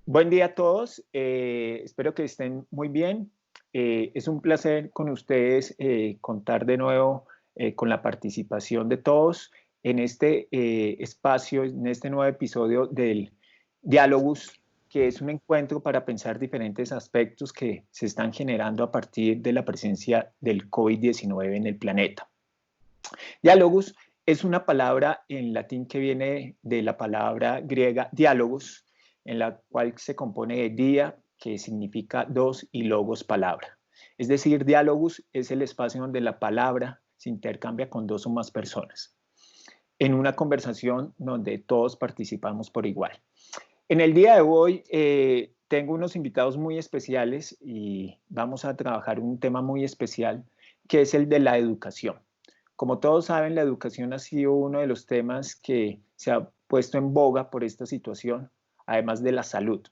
Buen día a todos, espero que estén muy bien. Es un placer con ustedes contar de nuevo con la participación de todos en este espacio, en este nuevo episodio del Diálogos, que es un encuentro para pensar diferentes aspectos que se están generando a partir de la presencia del COVID-19 en el planeta. Diálogos es una palabra en latín que viene de la palabra griega diálogos, en la cual se compone de dia, que significa dos, y logos, palabra. Es decir, diálogos es el espacio donde la palabra se intercambia con dos o más personas, en una conversación donde todos participamos por igual. En el día de hoy tengo unos invitados muy especiales y vamos a trabajar un tema muy especial, que es el de la educación. Como todos saben, la educación ha sido uno de los temas que se ha puesto en boga por esta situación, además de la salud.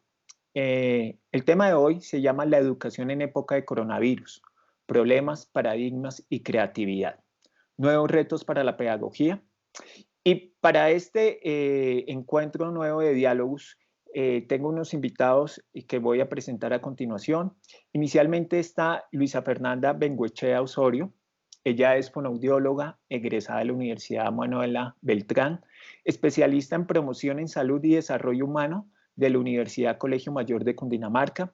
El tema de hoy se llama la educación en época de coronavirus, problemas, paradigmas y creatividad, nuevos retos para la pedagogía. Y para este encuentro nuevo de diálogos, tengo unos invitados que voy a presentar a continuación. Inicialmente está Luisa Fernanda Bengoechea Osorio. Ella es fonoaudióloga, egresada de la Universidad Manuela Beltrán, especialista en promoción en salud y desarrollo humano de la Universidad Colegio Mayor de Cundinamarca.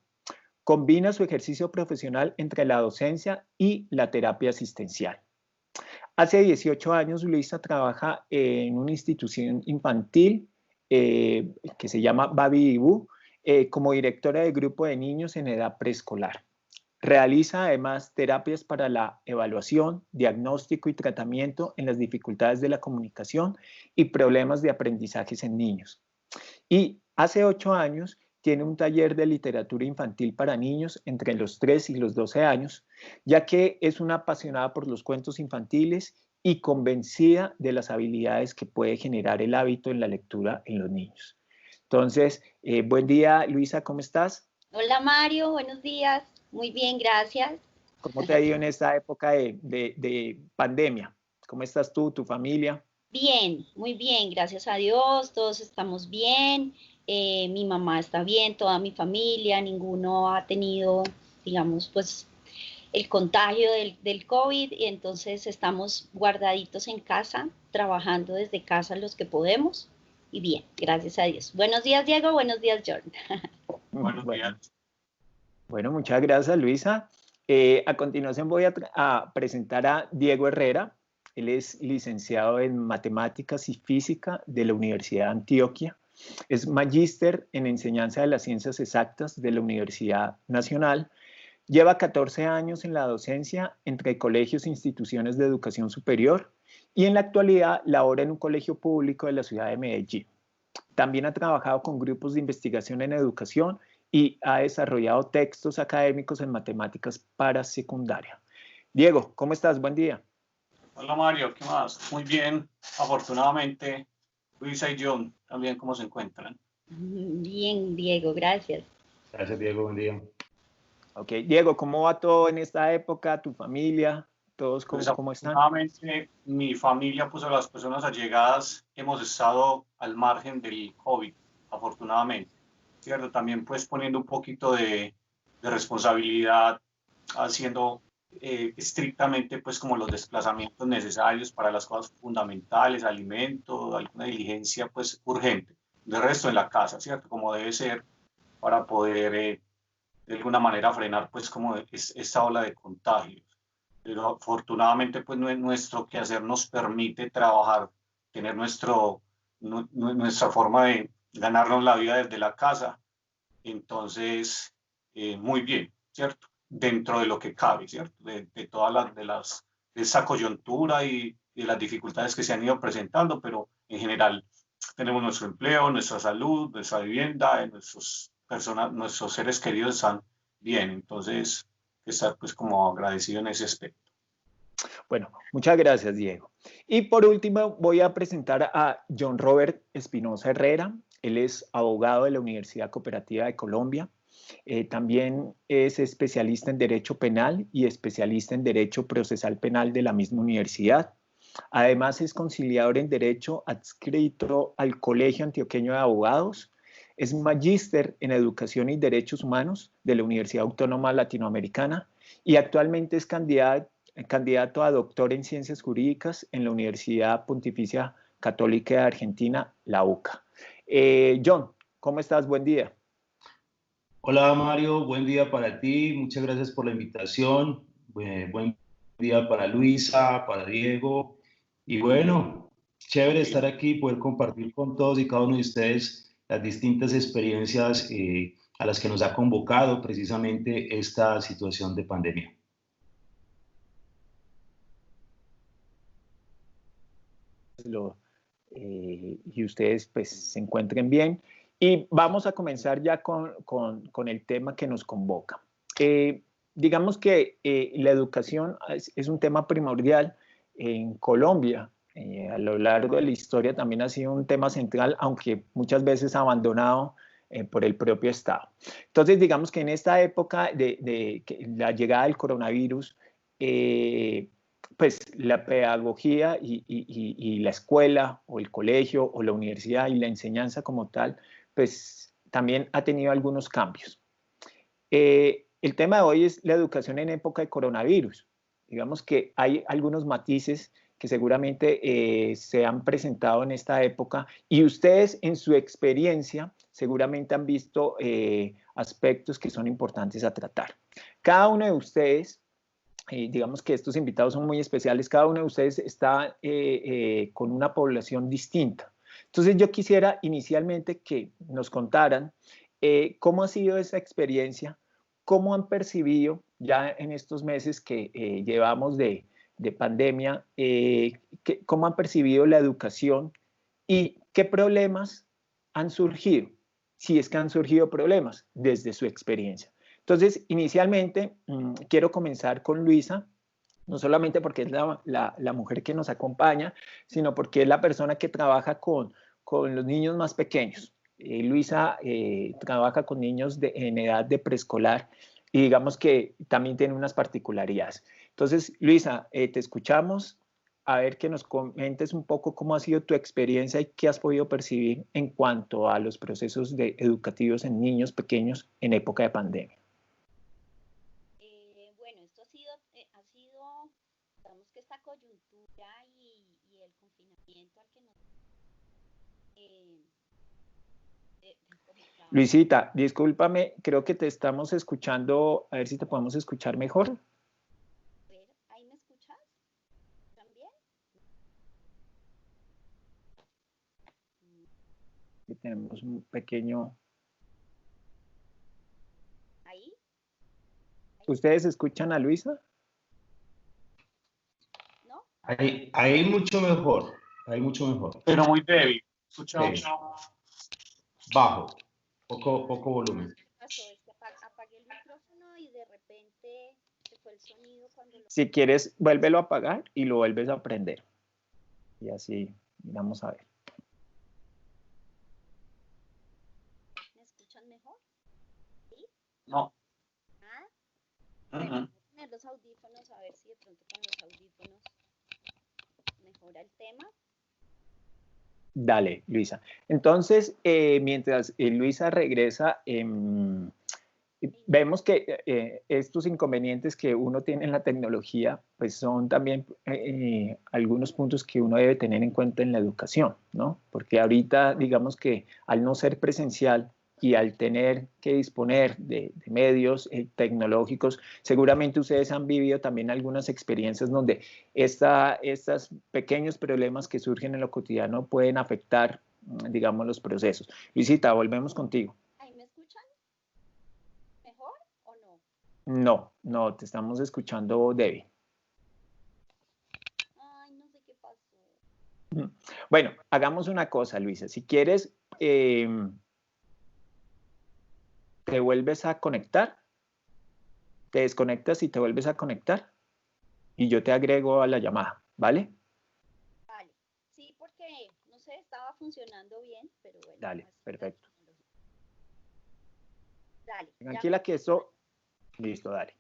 Combina su ejercicio profesional entre la docencia y la terapia asistencial. Hace 18 años, Luisa trabaja en una institución infantil que se llama Babi Ibu, como directora de grupo de niños en edad preescolar. Realiza además terapias para la evaluación, diagnóstico y tratamiento en las dificultades de la comunicación y problemas de aprendizajes en niños. Y hace 8 años tiene un taller de literatura infantil para niños entre los 3 y los 12 años, ya que es una apasionada por los cuentos infantiles y convencida de las habilidades que puede generar el hábito en la lectura en los niños. Entonces, buen día, Luisa, ¿cómo estás? Hola Mario, buenos días. Muy bien, gracias. ¿Cómo te ha ido en esta época de pandemia? ¿Cómo estás tú, tu familia? Bien, muy bien, gracias a Dios, todos estamos bien. Mi mamá está bien, toda mi familia, ninguno ha tenido, digamos, pues el contagio del COVID y entonces estamos guardaditos en casa, trabajando desde casa los que podemos y bien, gracias a Dios. Buenos días Diego, buenos días Jordan. Buenos días. Bueno, muchas gracias, Luisa. A continuación voy a presentar a Diego Herrera. Él es licenciado en Matemáticas y Física de la Universidad de Antioquia. Es magíster en Enseñanza de las Ciencias Exactas de la Universidad Nacional. Lleva 14 años en la docencia entre colegios e instituciones de educación superior y en la actualidad labora en un colegio público de la ciudad de Medellín. También ha trabajado con grupos de investigación en educación y ha desarrollado textos académicos en matemáticas para secundaria. Diego, ¿cómo estás? Buen día. Hola Mario, ¿qué más? Muy bien, afortunadamente. Luisa y John también, ¿cómo se encuentran? Bien, Diego, gracias. Gracias, Diego. Buen día. Ok, Diego, ¿cómo va todo en esta época? ¿Tu familia? ¿Todos cómo están? Afortunadamente, mi familia, pues a las personas allegadas, hemos estado al margen del COVID, afortunadamente. ¿Cierto? También pues poniendo un poquito de responsabilidad, haciendo estrictamente pues como los desplazamientos necesarios para las cosas fundamentales, alimento, alguna diligencia pues urgente. De resto en la casa, ¿cierto? Como debe ser para poder de alguna manera frenar pues como esta ola de contagios. Pero afortunadamente pues nuestro quehacer nos permite trabajar, tener nuestra forma de ganarnos la vida desde la casa. Entonces, muy bien, ¿cierto? Dentro de lo que cabe, ¿cierto? De todas de esa coyuntura y de las dificultades que se han ido presentando, pero en general tenemos nuestro empleo, nuestra salud, nuestra vivienda, nuestros seres queridos están bien. Entonces, estar pues como agradecido en ese aspecto. Bueno, muchas gracias, Diego. Y por último, voy a presentar a John Robert Espinosa Herrera. Él es abogado de la Universidad Cooperativa de Colombia. También es especialista en Derecho Penal y especialista en Derecho Procesal Penal de la misma universidad. Además, es conciliador en Derecho adscrito al Colegio Antioqueño de Abogados. es magíster en Educación y Derechos Humanos de la Universidad Autónoma Latinoamericana y actualmente es candidato a doctor en Ciencias Jurídicas en la Universidad Pontificia Católica de Argentina, la UCA. John, ¿cómo estás? Buen día. Hola Mario, buen día para ti, muchas gracias por la invitación, buen día para Luisa, para Diego, y bueno, chévere estar aquí y poder compartir con todos y cada uno de ustedes las distintas experiencias a las que nos ha convocado precisamente esta situación de pandemia. Y ustedes pues se encuentren bien. Y vamos a comenzar ya con el tema que nos convoca. Digamos que la educación es un tema primordial en Colombia. A lo largo de la historia también ha sido un tema central, aunque muchas veces abandonado por el propio Estado. Entonces, digamos que en esta época de la llegada del coronavirus, pues la pedagogía y la escuela o el colegio o la universidad y la enseñanza como tal, pues también ha tenido algunos cambios. El tema de hoy es la educación en época de coronavirus. Digamos que hay algunos matices que seguramente se han presentado en esta época y ustedes en su experiencia seguramente han visto aspectos que son importantes a tratar. Cada uno de ustedes, digamos que estos invitados son muy especiales, cada uno de ustedes está con una población distinta. Entonces yo quisiera inicialmente que nos contaran cómo ha sido esa experiencia, cómo han percibido ya en estos meses que llevamos de pandemia, cómo han percibido la educación y qué problemas han surgido, si es que han surgido problemas desde su experiencia. Entonces, inicialmente, quiero comenzar con Luisa, no solamente porque es la mujer que nos acompaña, sino porque es la persona que trabaja con los niños más pequeños. Luisa trabaja con niños en edad de preescolar y digamos que también tiene unas particularidades. Entonces, Luisa, te escuchamos. A ver que nos comentes un poco cómo ha sido tu experiencia y qué has podido percibir en cuanto a los procesos educativos en niños pequeños en época de pandemia. Bueno, esto ha sido, digamos que esta coyuntura y el confinamiento al que nos... Luisita, discúlpame, creo que te estamos escuchando, a ver si te podemos escuchar mejor. A ver, ¿ahí me escuchas? ¿También? Aquí tenemos un pequeño... ¿Ahí? ¿Ustedes escuchan a Luisa? ¿No? Ahí mucho mejor, ahí mucho mejor. Pero muy débil. Escucha Sí. Bajo, poco volumen. ¿Qué pasó? Es que apagué el micrófono y de repente se fue el sonido cuando lo... Si quieres, vuélvelo a apagar y lo vuelves a prender. Y así, vamos a ver. ¿Me escuchan mejor? ¿Sí? No. ¿Nada? Bueno, voy a poner los audífonos a ver si de pronto con los audífonos mejora el tema. Dale, Luisa. Entonces, mientras Luisa regresa, vemos que estos inconvenientes que uno tiene en la tecnología, pues son también algunos puntos que uno debe tener en cuenta en la educación, ¿no? Porque ahorita, digamos que al no ser presencial y al tener que disponer de medios tecnológicos, seguramente ustedes han vivido también algunas experiencias donde estos pequeños problemas que surgen en lo cotidiano pueden afectar, digamos, los procesos. Luisita, volvemos contigo. ¿Ahí me escuchan mejor o no? No, te estamos escuchando débil. Ay, no sé qué pasó. Bueno, hagamos una cosa, Luisa. Si quieres, te vuelves a conectar, te desconectas y te vuelves a conectar y yo te agrego a la llamada, ¿vale? Vale. Sí, porque, no sé, estaba funcionando bien, pero bueno. Dale, perfecto. Dale. Tranquila que esto... Listo, dale.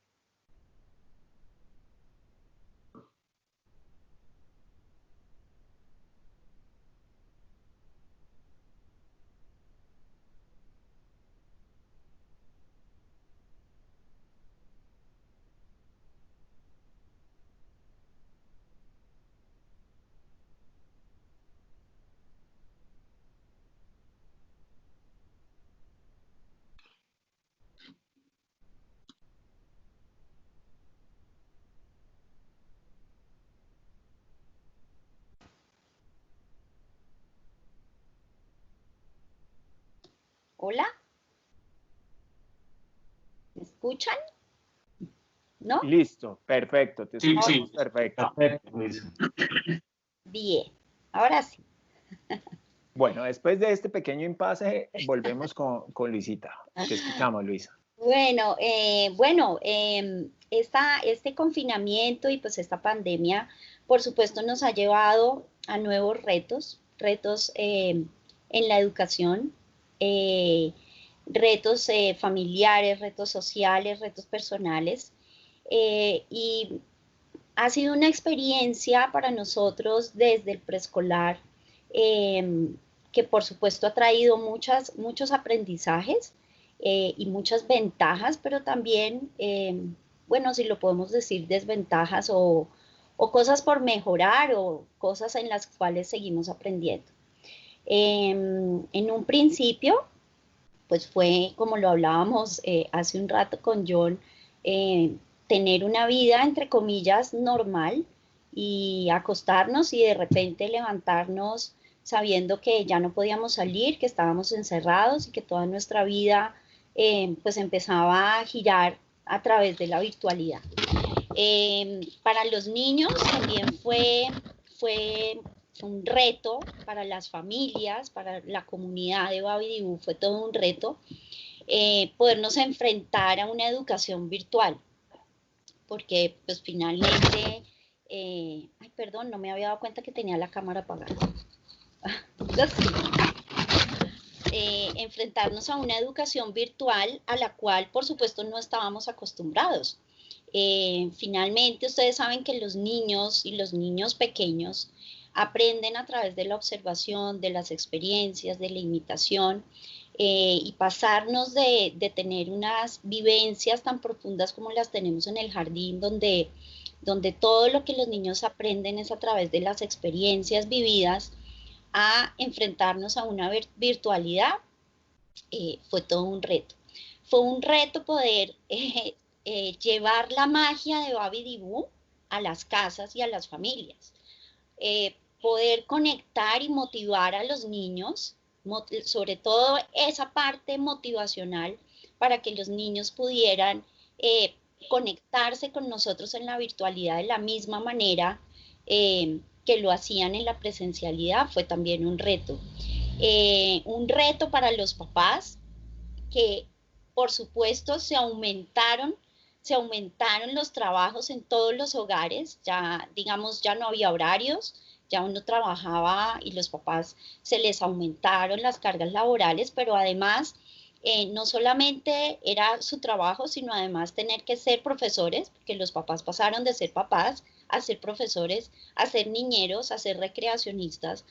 Hola. ¿Me escuchan? ¿No? Listo, perfecto. Te Sí, escuchamos sí. perfecto. Perfecto, Luisa. Bien, ahora sí. Bueno, después de este pequeño impasse, volvemos con Luisita. Te escuchamos, Luisa. Bueno, este confinamiento y pues esta pandemia, por supuesto, nos ha llevado a nuevos retos en la educación, retos familiares, retos sociales, retos personales. Y ha sido una experiencia para nosotros desde el preescolar que por supuesto ha traído muchos aprendizajes y muchas ventajas, pero también, bueno, si lo podemos decir, desventajas o cosas por mejorar o cosas en las cuales seguimos aprendiendo. En un principio, pues fue como lo hablábamos hace un rato con John, tener una vida, entre comillas, normal y acostarnos y de repente levantarnos sabiendo que ya no podíamos salir, que estábamos encerrados y que toda nuestra vida pues empezaba a girar a través de la virtualidad. Para los niños también fue un reto, para las familias, para la comunidad de Babi Dibu, fue todo un reto podernos enfrentar a una educación virtual, porque pues finalmente, ay perdón, no me había dado cuenta que tenía la cámara apagada. Enfrentarnos a una educación virtual a la cual por supuesto no estábamos acostumbrados. Finalmente ustedes saben que los niños y los niños pequeños aprenden a través de la observación, de las experiencias, de la imitación y pasarnos de tener unas vivencias tan profundas como las tenemos en el jardín, donde todo lo que los niños aprenden es a través de las experiencias vividas, a enfrentarnos a una virtualidad, fue todo un reto. Fue un reto poder llevar la magia de Babi Dibu a las casas y a las familias. Poder conectar y motivar a los niños, sobre todo esa parte motivacional, para que los niños pudieran conectarse con nosotros en la virtualidad de la misma manera que lo hacían en la presencialidad, fue también un reto. Un reto para los papás que por supuesto se aumentaron los trabajos en todos los hogares, ya digamos ya no había horarios, ya uno trabajaba y los papás se les aumentaron las cargas laborales, pero además no solamente era su trabajo, sino además tener que ser profesores, porque los papás pasaron de ser papás a ser profesores, a ser niñeros, a ser recreacionistas,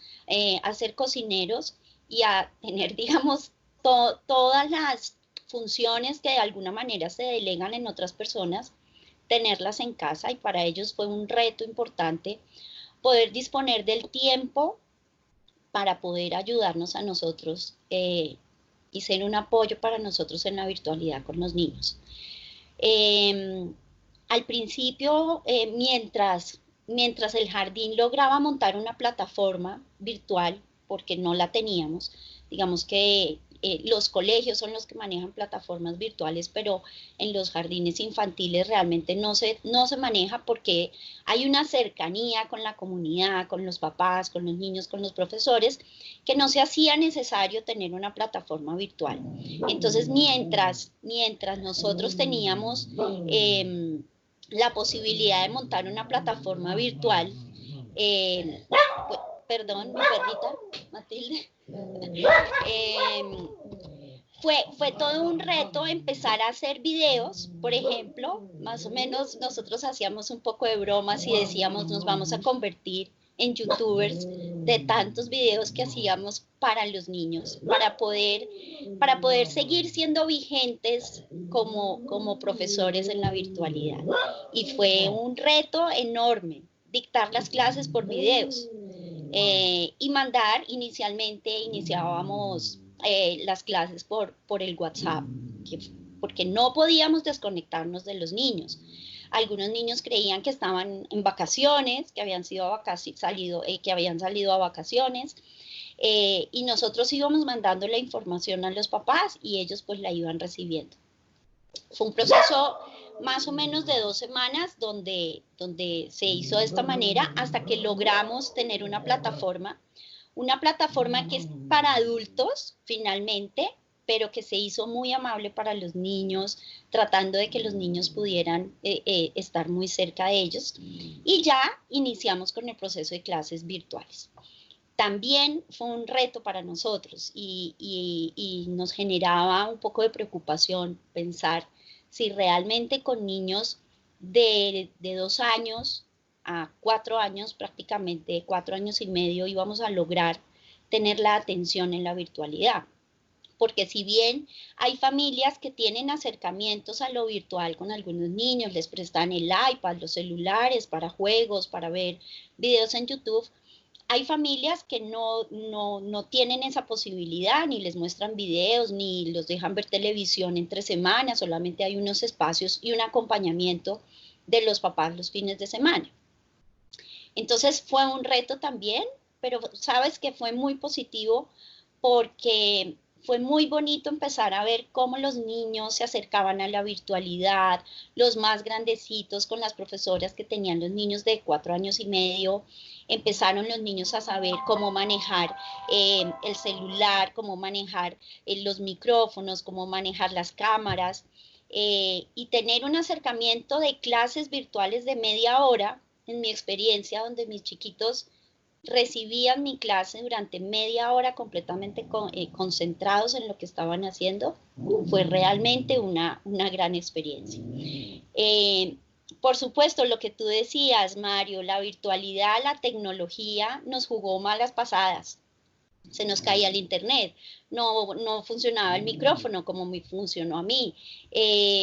a ser cocineros y a tener, digamos, todas las funciones que de alguna manera se delegan en otras personas, tenerlas en casa, y para ellos fue un reto importante poder disponer del tiempo para poder ayudarnos a nosotros y ser un apoyo para nosotros en la virtualidad con los niños. Al principio, mientras el jardín lograba montar una plataforma virtual, porque no la teníamos, digamos que los colegios son los que manejan plataformas virtuales, pero en los jardines infantiles realmente no se maneja porque hay una cercanía con la comunidad, con los papás, con los niños, con los profesores, que no se hacía necesario tener una plataforma virtual. Entonces, mientras nosotros teníamos la posibilidad de montar una plataforma virtual, perdón, mi perrita, Matilde, fue todo un reto empezar a hacer videos, por ejemplo, más o menos nosotros hacíamos un poco de bromas y decíamos nos vamos a convertir en youtubers de tantos videos que hacíamos para los niños, para poder seguir siendo vigentes como profesores en la virtualidad. Y fue un reto enorme dictar las clases por videos. Y iniciábamos las clases por el WhatsApp, porque no podíamos desconectarnos de los niños. Algunos niños creían que estaban en vacaciones, que habían salido a vacaciones, y nosotros íbamos mandando la información a los papás y ellos pues la iban recibiendo. Fue un proceso más o menos de 2 semanas donde se hizo de esta manera hasta que logramos tener una plataforma que es para adultos finalmente, pero que se hizo muy amable para los niños, tratando de que los niños pudieran estar muy cerca de ellos. Y ya iniciamos con el proceso de clases virtuales. También fue un reto para nosotros y nos generaba un poco de preocupación pensar si realmente con niños de 2 años a 4 años, prácticamente 4 años y medio, íbamos a lograr tener la atención en la virtualidad. Porque si bien hay familias que tienen acercamientos a lo virtual con algunos niños, les prestan el iPad, los celulares para juegos, para ver videos en YouTube, hay familias que no tienen esa posibilidad, ni les muestran videos, ni los dejan ver televisión entre semanas, solamente hay unos espacios y un acompañamiento de los papás los fines de semana. Entonces fue un reto también, pero sabes que fue muy positivo porque fue muy bonito empezar a ver cómo los niños se acercaban a la virtualidad, los más grandecitos con las profesoras que tenían los niños de 4 años y medio, empezaron los niños a saber cómo manejar el celular, cómo manejar los micrófonos, cómo manejar las cámaras, y tener un acercamiento de clases virtuales de media hora, en mi experiencia, donde mis chiquitos recibían mi clase durante media hora completamente concentrados en lo que estaban haciendo, fue realmente una gran experiencia. Por supuesto, lo que tú decías, Mario, la virtualidad, la tecnología nos jugó malas pasadas. Se nos caía el internet, no funcionaba el micrófono como me funcionó a mí,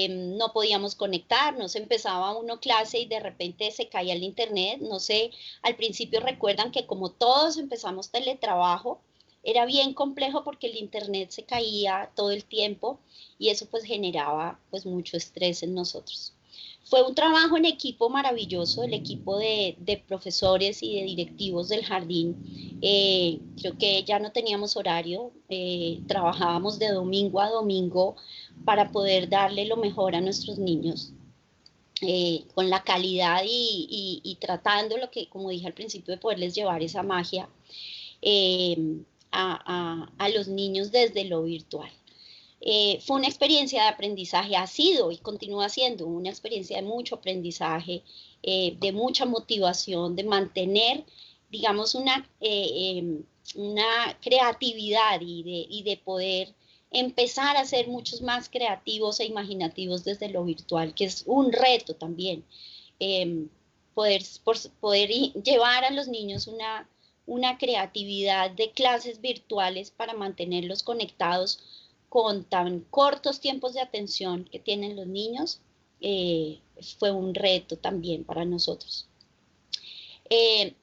no podíamos conectarnos, empezaba uno clase y de repente se caía el internet, no sé, al principio recuerdan que como todos empezamos teletrabajo, era bien complejo porque el internet se caía todo el tiempo y eso pues generaba pues mucho estrés en nosotros. Fue un trabajo en equipo maravilloso, el equipo de profesores y de directivos del jardín. Creo que ya no teníamos horario, trabajábamos de domingo a domingo para poder darle lo mejor a nuestros niños, con la calidad y tratando lo que, como dije al principio, de poderles llevar esa magia a los niños desde lo virtual. Fue una experiencia de aprendizaje, ha sido y continúa siendo una experiencia de mucho aprendizaje, de mucha motivación, de mantener, digamos, una creatividad y de poder empezar a ser muchos más creativos e imaginativos desde lo virtual, que es un reto también, poder llevar a los niños una creatividad de clases virtuales para mantenerlos conectados con tan cortos tiempos de atención que tienen los niños, fue un reto también para nosotros.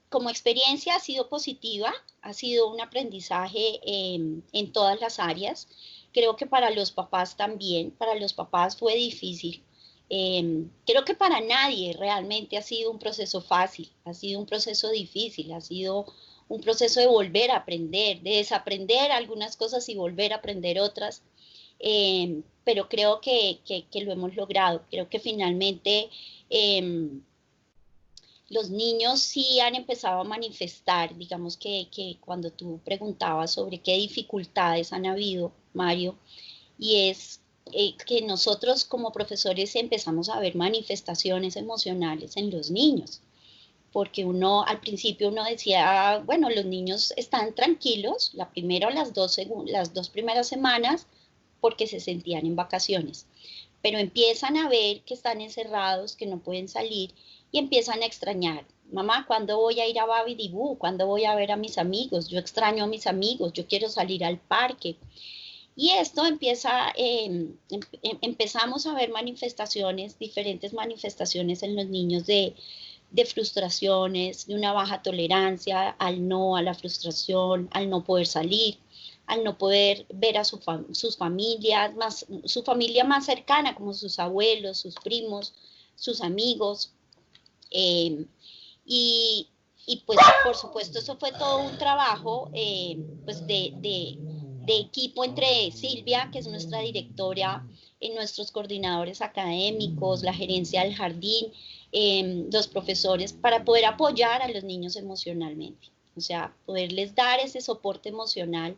Como experiencia ha sido positiva, ha sido un aprendizaje en todas las áreas. Creo que para los papás también, para los papás fue difícil. Creo que para nadie realmente ha sido un proceso fácil, ha sido un proceso difícil, ha sido un proceso de volver a aprender, de desaprender algunas cosas y volver a aprender otras, pero creo que lo hemos logrado. Creo que finalmente los niños sí han empezado a manifestar, digamos que cuando tú preguntabas sobre qué dificultades han habido, Mario, y es que nosotros como profesores empezamos a ver manifestaciones emocionales en los niños. Porque al principio uno decía, bueno, los niños están tranquilos, las 2 primeras semanas, porque se sentían en vacaciones, pero empiezan a ver que están encerrados, que no pueden salir, y empiezan a extrañar. Mamá, ¿cuándo voy a ir a Babidibú? ¿Cuándo voy a ver a mis amigos? Yo extraño a mis amigos, yo quiero salir al parque. Y esto empezamos a ver diferentes manifestaciones en los niños de frustraciones, de una baja tolerancia al no, a la frustración, al no poder salir, al no poder ver a sus familias, su familia más cercana, como sus abuelos, sus primos, sus amigos. Y Y pues por supuesto eso fue todo un trabajo pues de equipo entre Silvia, que es nuestra directora, nuestros coordinadores académicos, la gerencia del jardín, los profesores, para poder apoyar a los niños emocionalmente. O sea, poderles dar ese soporte emocional,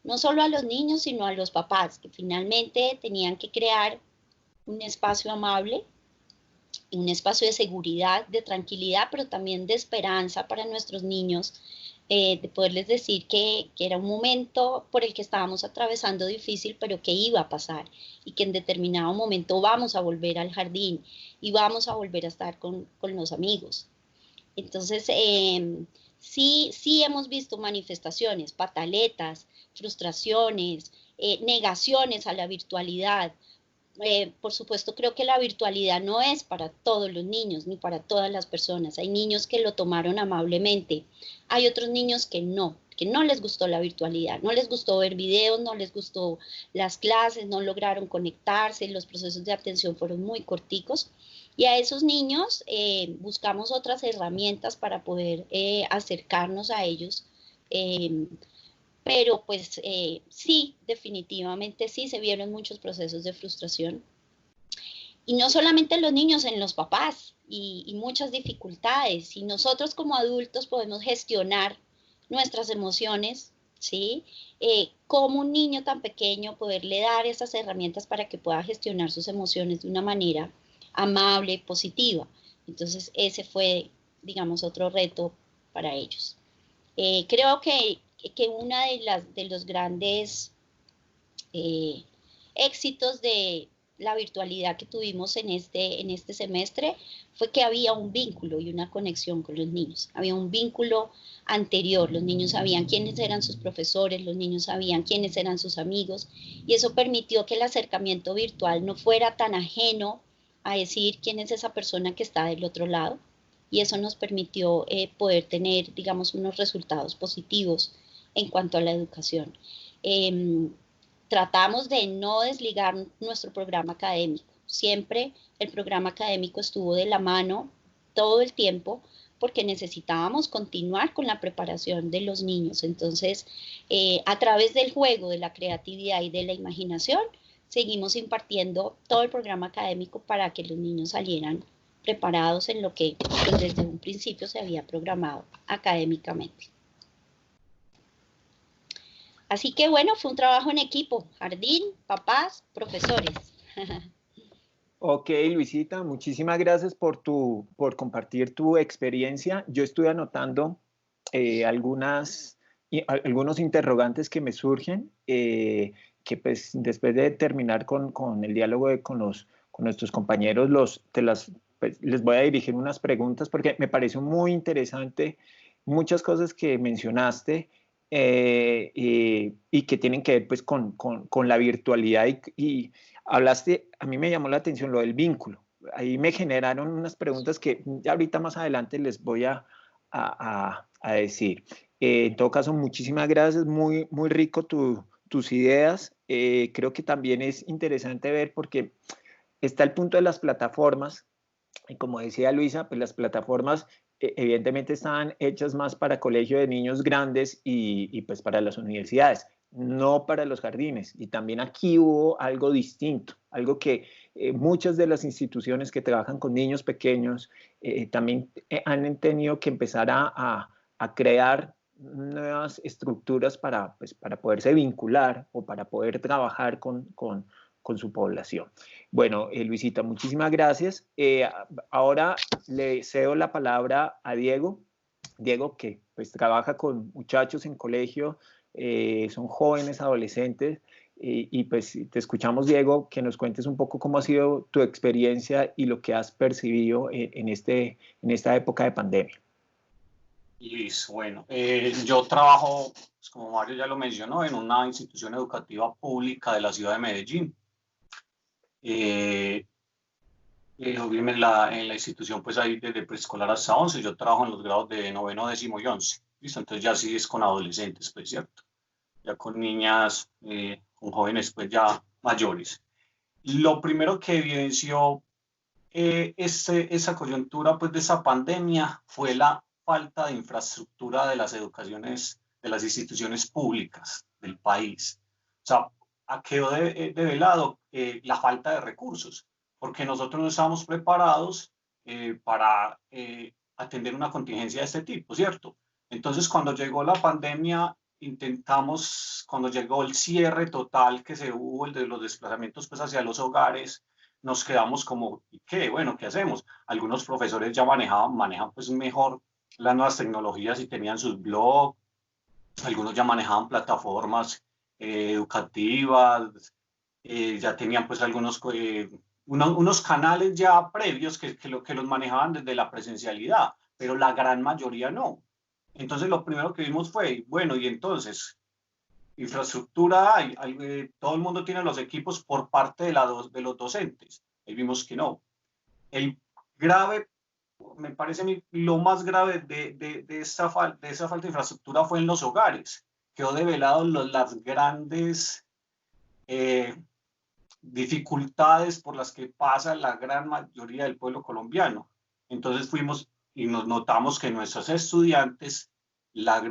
no solo a los niños, sino a los papás, que finalmente tenían que crear un espacio amable, un espacio de seguridad, de tranquilidad, pero también de esperanza para nuestros niños, de poderles decir que era un momento por el que estábamos atravesando difícil, pero que iba a pasar y que en determinado momento vamos a volver al jardín y vamos a volver a estar con los amigos. Entonces, sí hemos visto manifestaciones, pataletas, frustraciones, negaciones a la virtualidad. Por supuesto, creo que la virtualidad no es para todos los niños ni para todas las personas. Hay niños que lo tomaron amablemente, hay otros niños que no les gustó la virtualidad, no les gustó ver videos, no les gustó las clases, no lograron conectarse, los procesos de atención fueron muy corticos. Y a esos niños buscamos otras herramientas para poder acercarnos a ellos. Pero pues sí, definitivamente sí se vieron muchos procesos de frustración. Y no solamente en los niños, en los papás y muchas dificultades. Y nosotros como adultos podemos gestionar nuestras emociones, ¿sí? Como un niño tan pequeño, poderle dar esas herramientas para que pueda gestionar sus emociones de una manera amable, positiva. Entonces ese fue, digamos, otro reto para ellos. Creo que una de los grandes éxitos de la virtualidad que tuvimos en este semestre fue que había un vínculo y una conexión con los niños. Había un vínculo anterior, los niños sabían quiénes eran sus profesores, los niños sabían quiénes eran sus amigos, y eso permitió que el acercamiento virtual no fuera tan ajeno a decir quién es esa persona que está del otro lado, y eso nos permitió poder tener, digamos, unos resultados positivos en cuanto a la educación. Tratamos de no desligar nuestro programa académico. Siempre el programa académico estuvo de la mano todo el tiempo porque necesitábamos continuar con la preparación de los niños. Entonces, a través del juego, de la creatividad y de la imaginación, seguimos impartiendo todo el programa académico para que los niños salieran preparados en lo que desde un principio se había programado académicamente. Así que bueno, fue un trabajo en equipo, jardín, papás, profesores. Ok, Luisita, muchísimas gracias por compartir tu experiencia. Yo estoy anotando algunos interrogantes que me surgen, que pues después de terminar con el diálogo con nuestros compañeros, les voy a dirigir unas preguntas porque me pareció muy interesante muchas cosas que mencionaste. Y que tienen que ver pues con la virtualidad y hablaste, a mí me llamó la atención lo del vínculo. Ahí me generaron unas preguntas que ya ahorita más adelante les voy a decir. En todo caso, muchísimas gracias, muy rico tus ideas. Creo que también es interesante ver porque está el punto de las plataformas y como decía Luisa, pues las plataformas evidentemente estaban hechas más para colegio de niños grandes y pues para las universidades, no para los jardines. Y también aquí hubo algo distinto, algo que muchas de las instituciones que trabajan con niños pequeños también han tenido que empezar a crear nuevas estructuras para poderse vincular o para poder trabajar con su población. Bueno, Luisita, muchísimas gracias. Ahora le cedo la palabra a Diego. Diego, que pues trabaja con muchachos en colegio, son jóvenes, adolescentes, y pues te escuchamos, Diego, que nos cuentes un poco cómo ha sido tu experiencia y lo que has percibido en esta época de pandemia. Listo, bueno, yo trabajo, pues como Mario ya lo mencionó, en una institución educativa pública de la ciudad de Medellín. En la institución pues hay desde preescolar hasta 11, yo trabajo en los grados de 9º, 10º y 11, ¿listo? Entonces ya sí es con adolescentes, pues, ¿cierto? Ya con niñas, con jóvenes pues ya mayores. Lo primero que evidenció esa coyuntura pues de esa pandemia fue la falta de infraestructura de las educaciones, de las instituciones públicas del país. O sea, quedó develado la falta de recursos, porque nosotros no estábamos preparados para atender una contingencia de este tipo, ¿cierto? Entonces, cuando llegó la pandemia, cuando llegó el cierre total que se hubo, el de los desplazamientos pues, hacia los hogares, nos quedamos como, ¿qué? Bueno, ¿qué hacemos? Algunos profesores ya manejan pues mejor las nuevas tecnologías y tenían sus blogs, algunos ya manejaban plataformas educativas, ya tenían pues unos canales ya previos que los manejaban desde la presencialidad, pero la gran mayoría no. Entonces lo primero que vimos fue, bueno, y entonces, infraestructura hay, todo el mundo tiene los equipos por parte de los docentes. Ahí vimos que no. El grave, me parece lo más grave de esa falta de infraestructura fue en los hogares. Quedó develado las grandes dificultades por las que pasa la gran mayoría del pueblo colombiano. Entonces fuimos y nos notamos que nuestros estudiantes,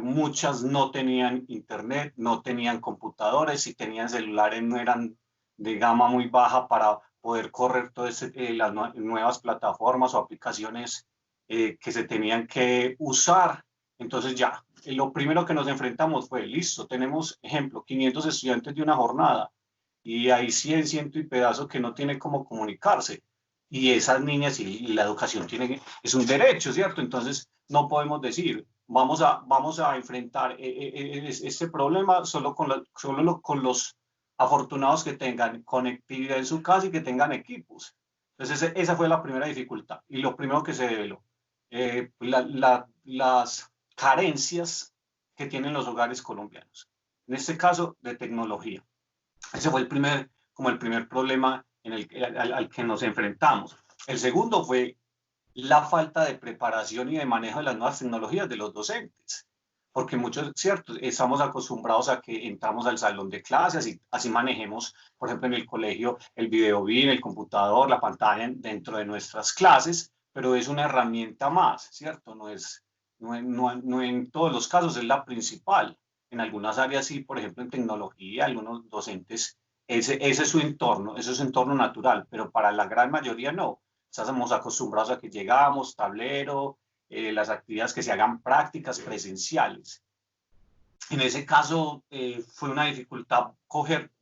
muchas no tenían internet, no tenían computadores, si tenían celulares no eran de gama muy baja para poder correr todas las nuevas plataformas o aplicaciones que se tenían que usar. Entonces ya, lo primero que nos enfrentamos fue, listo, tenemos, ejemplo, 500 estudiantes de una jornada, y hay 100, ciento y pedazo que no tiene cómo comunicarse. Y esas niñas y la educación es un derecho, ¿cierto? Entonces no podemos decir, vamos a enfrentar este problema solo con los afortunados que tengan conectividad en su casa y que tengan equipos. Entonces esa fue la primera dificultad y lo primero que se develó. Las carencias que tienen los hogares colombianos, en este caso de tecnología. Ese fue el primer problema al que nos enfrentamos. El segundo fue la falta de preparación y de manejo de las nuevas tecnologías de los docentes. Porque muchos, cierto, estamos acostumbrados a que entramos al salón de clases y así manejemos, por ejemplo, en el colegio, el video BIM, el computador, la pantalla dentro de nuestras clases, pero es una herramienta más, ¿cierto? No en todos los casos es la principal. En algunas áreas sí, por ejemplo, en tecnología, algunos docentes, ese es su entorno, ese es su entorno natural, pero para la gran mayoría no. Estamos acostumbrados a que llegamos, tablero, las actividades que se hagan prácticas presenciales. En ese caso fue una dificultad coger,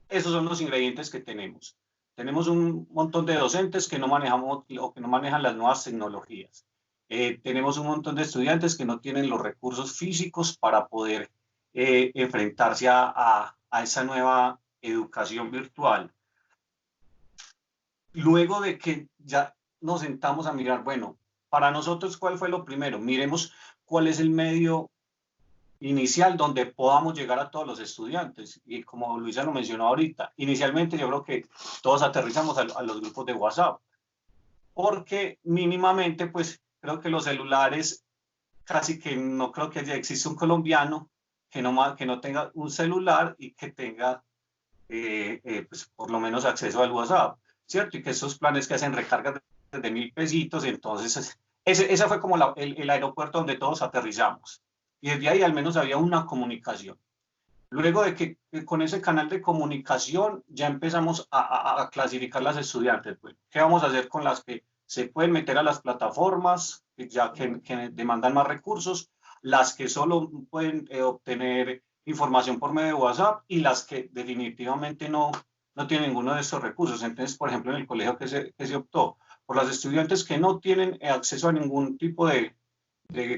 esos son los ingredientes que tenemos. Tenemos un montón de docentes que no manejamos o que no manejan las nuevas tecnologías. Tenemos un montón de estudiantes que no tienen los recursos físicos para poder enfrentarse a esa nueva educación virtual. Luego de que ya nos sentamos a mirar, bueno, para nosotros, ¿cuál fue lo primero? Miremos cuál es el medio inicial donde podamos llegar a todos los estudiantes. Y como Luisa lo mencionó ahorita, inicialmente yo creo que todos aterrizamos a los grupos de WhatsApp, porque mínimamente, pues, creo que los celulares, casi que no creo que exista un colombiano que no tenga un celular y que tenga, pues, por lo menos acceso al WhatsApp, ¿cierto? Y que esos planes que hacen recargas de 1.000 pesitos, entonces ese fue como el aeropuerto donde todos aterrizamos. Y desde ahí al menos había una comunicación. Luego de que con ese canal de comunicación ya empezamos a clasificar las estudiantes. Pues, ¿qué vamos a hacer con las que se pueden meter a las plataformas, ya que demandan más recursos? Las que solo pueden obtener información por medio de WhatsApp y las que definitivamente no tienen ninguno de estos recursos. Entonces, por ejemplo, en el colegio que se optó por las estudiantes que no tienen acceso a ningún tipo de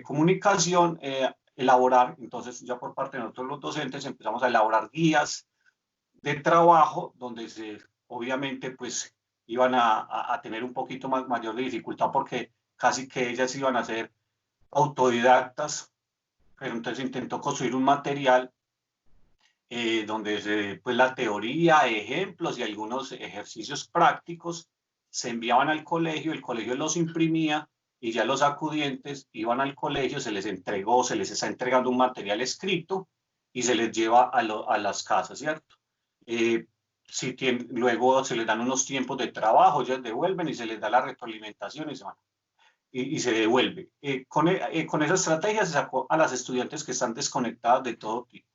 comunicación, elaborar, entonces ya por parte de nosotros los docentes empezamos a elaborar guías de trabajo donde obviamente pues iban a tener un poquito mayor de dificultad porque casi que ellas iban a ser autodidactas, pero entonces intentó construir un material donde pues la teoría, ejemplos y algunos ejercicios prácticos se enviaban al colegio, el colegio los imprimía y ya los acudientes iban al colegio, se les está entregando un material escrito y se les lleva a las casas, ¿cierto? Luego se les dan unos tiempos de trabajo, ellos devuelven y se les da la retroalimentación y se van. y se devuelve. Con esa estrategia se sacó a las estudiantes que están desconectadas de todo tipo.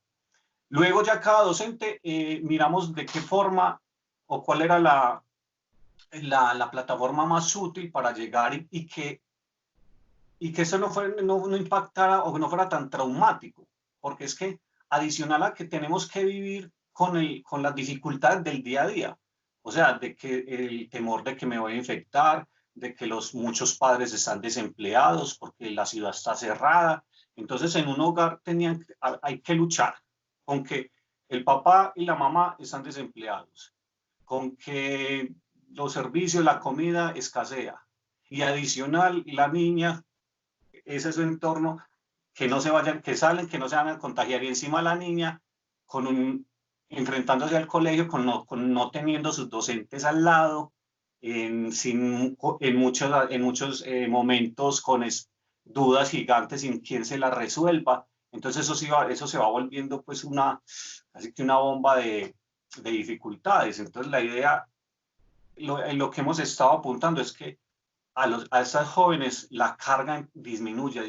Luego ya cada docente miramos de qué forma o cuál era la plataforma más útil para llegar y que eso no impactara o no fuera tan traumático, porque es que adicional a que tenemos que vivir con las dificultades del día a día, o sea, de que el temor de que me voy a infectar, de que muchos padres están desempleados porque la ciudad está cerrada. Entonces, en un hogar hay que luchar con que el papá y la mamá están desempleados, con que los servicios, la comida escasea, y adicional la niña, ese es su entorno, que no se vayan, que salen, que no se van a contagiar, y encima la niña enfrentándose al colegio con no teniendo sus docentes al lado, en muchos momentos con dudas gigantes sin quien se las resuelva. Entonces eso se va volviendo pues así que una bomba de dificultades. Entonces la idea, lo que hemos estado apuntando es que a estas jóvenes la carga disminuya.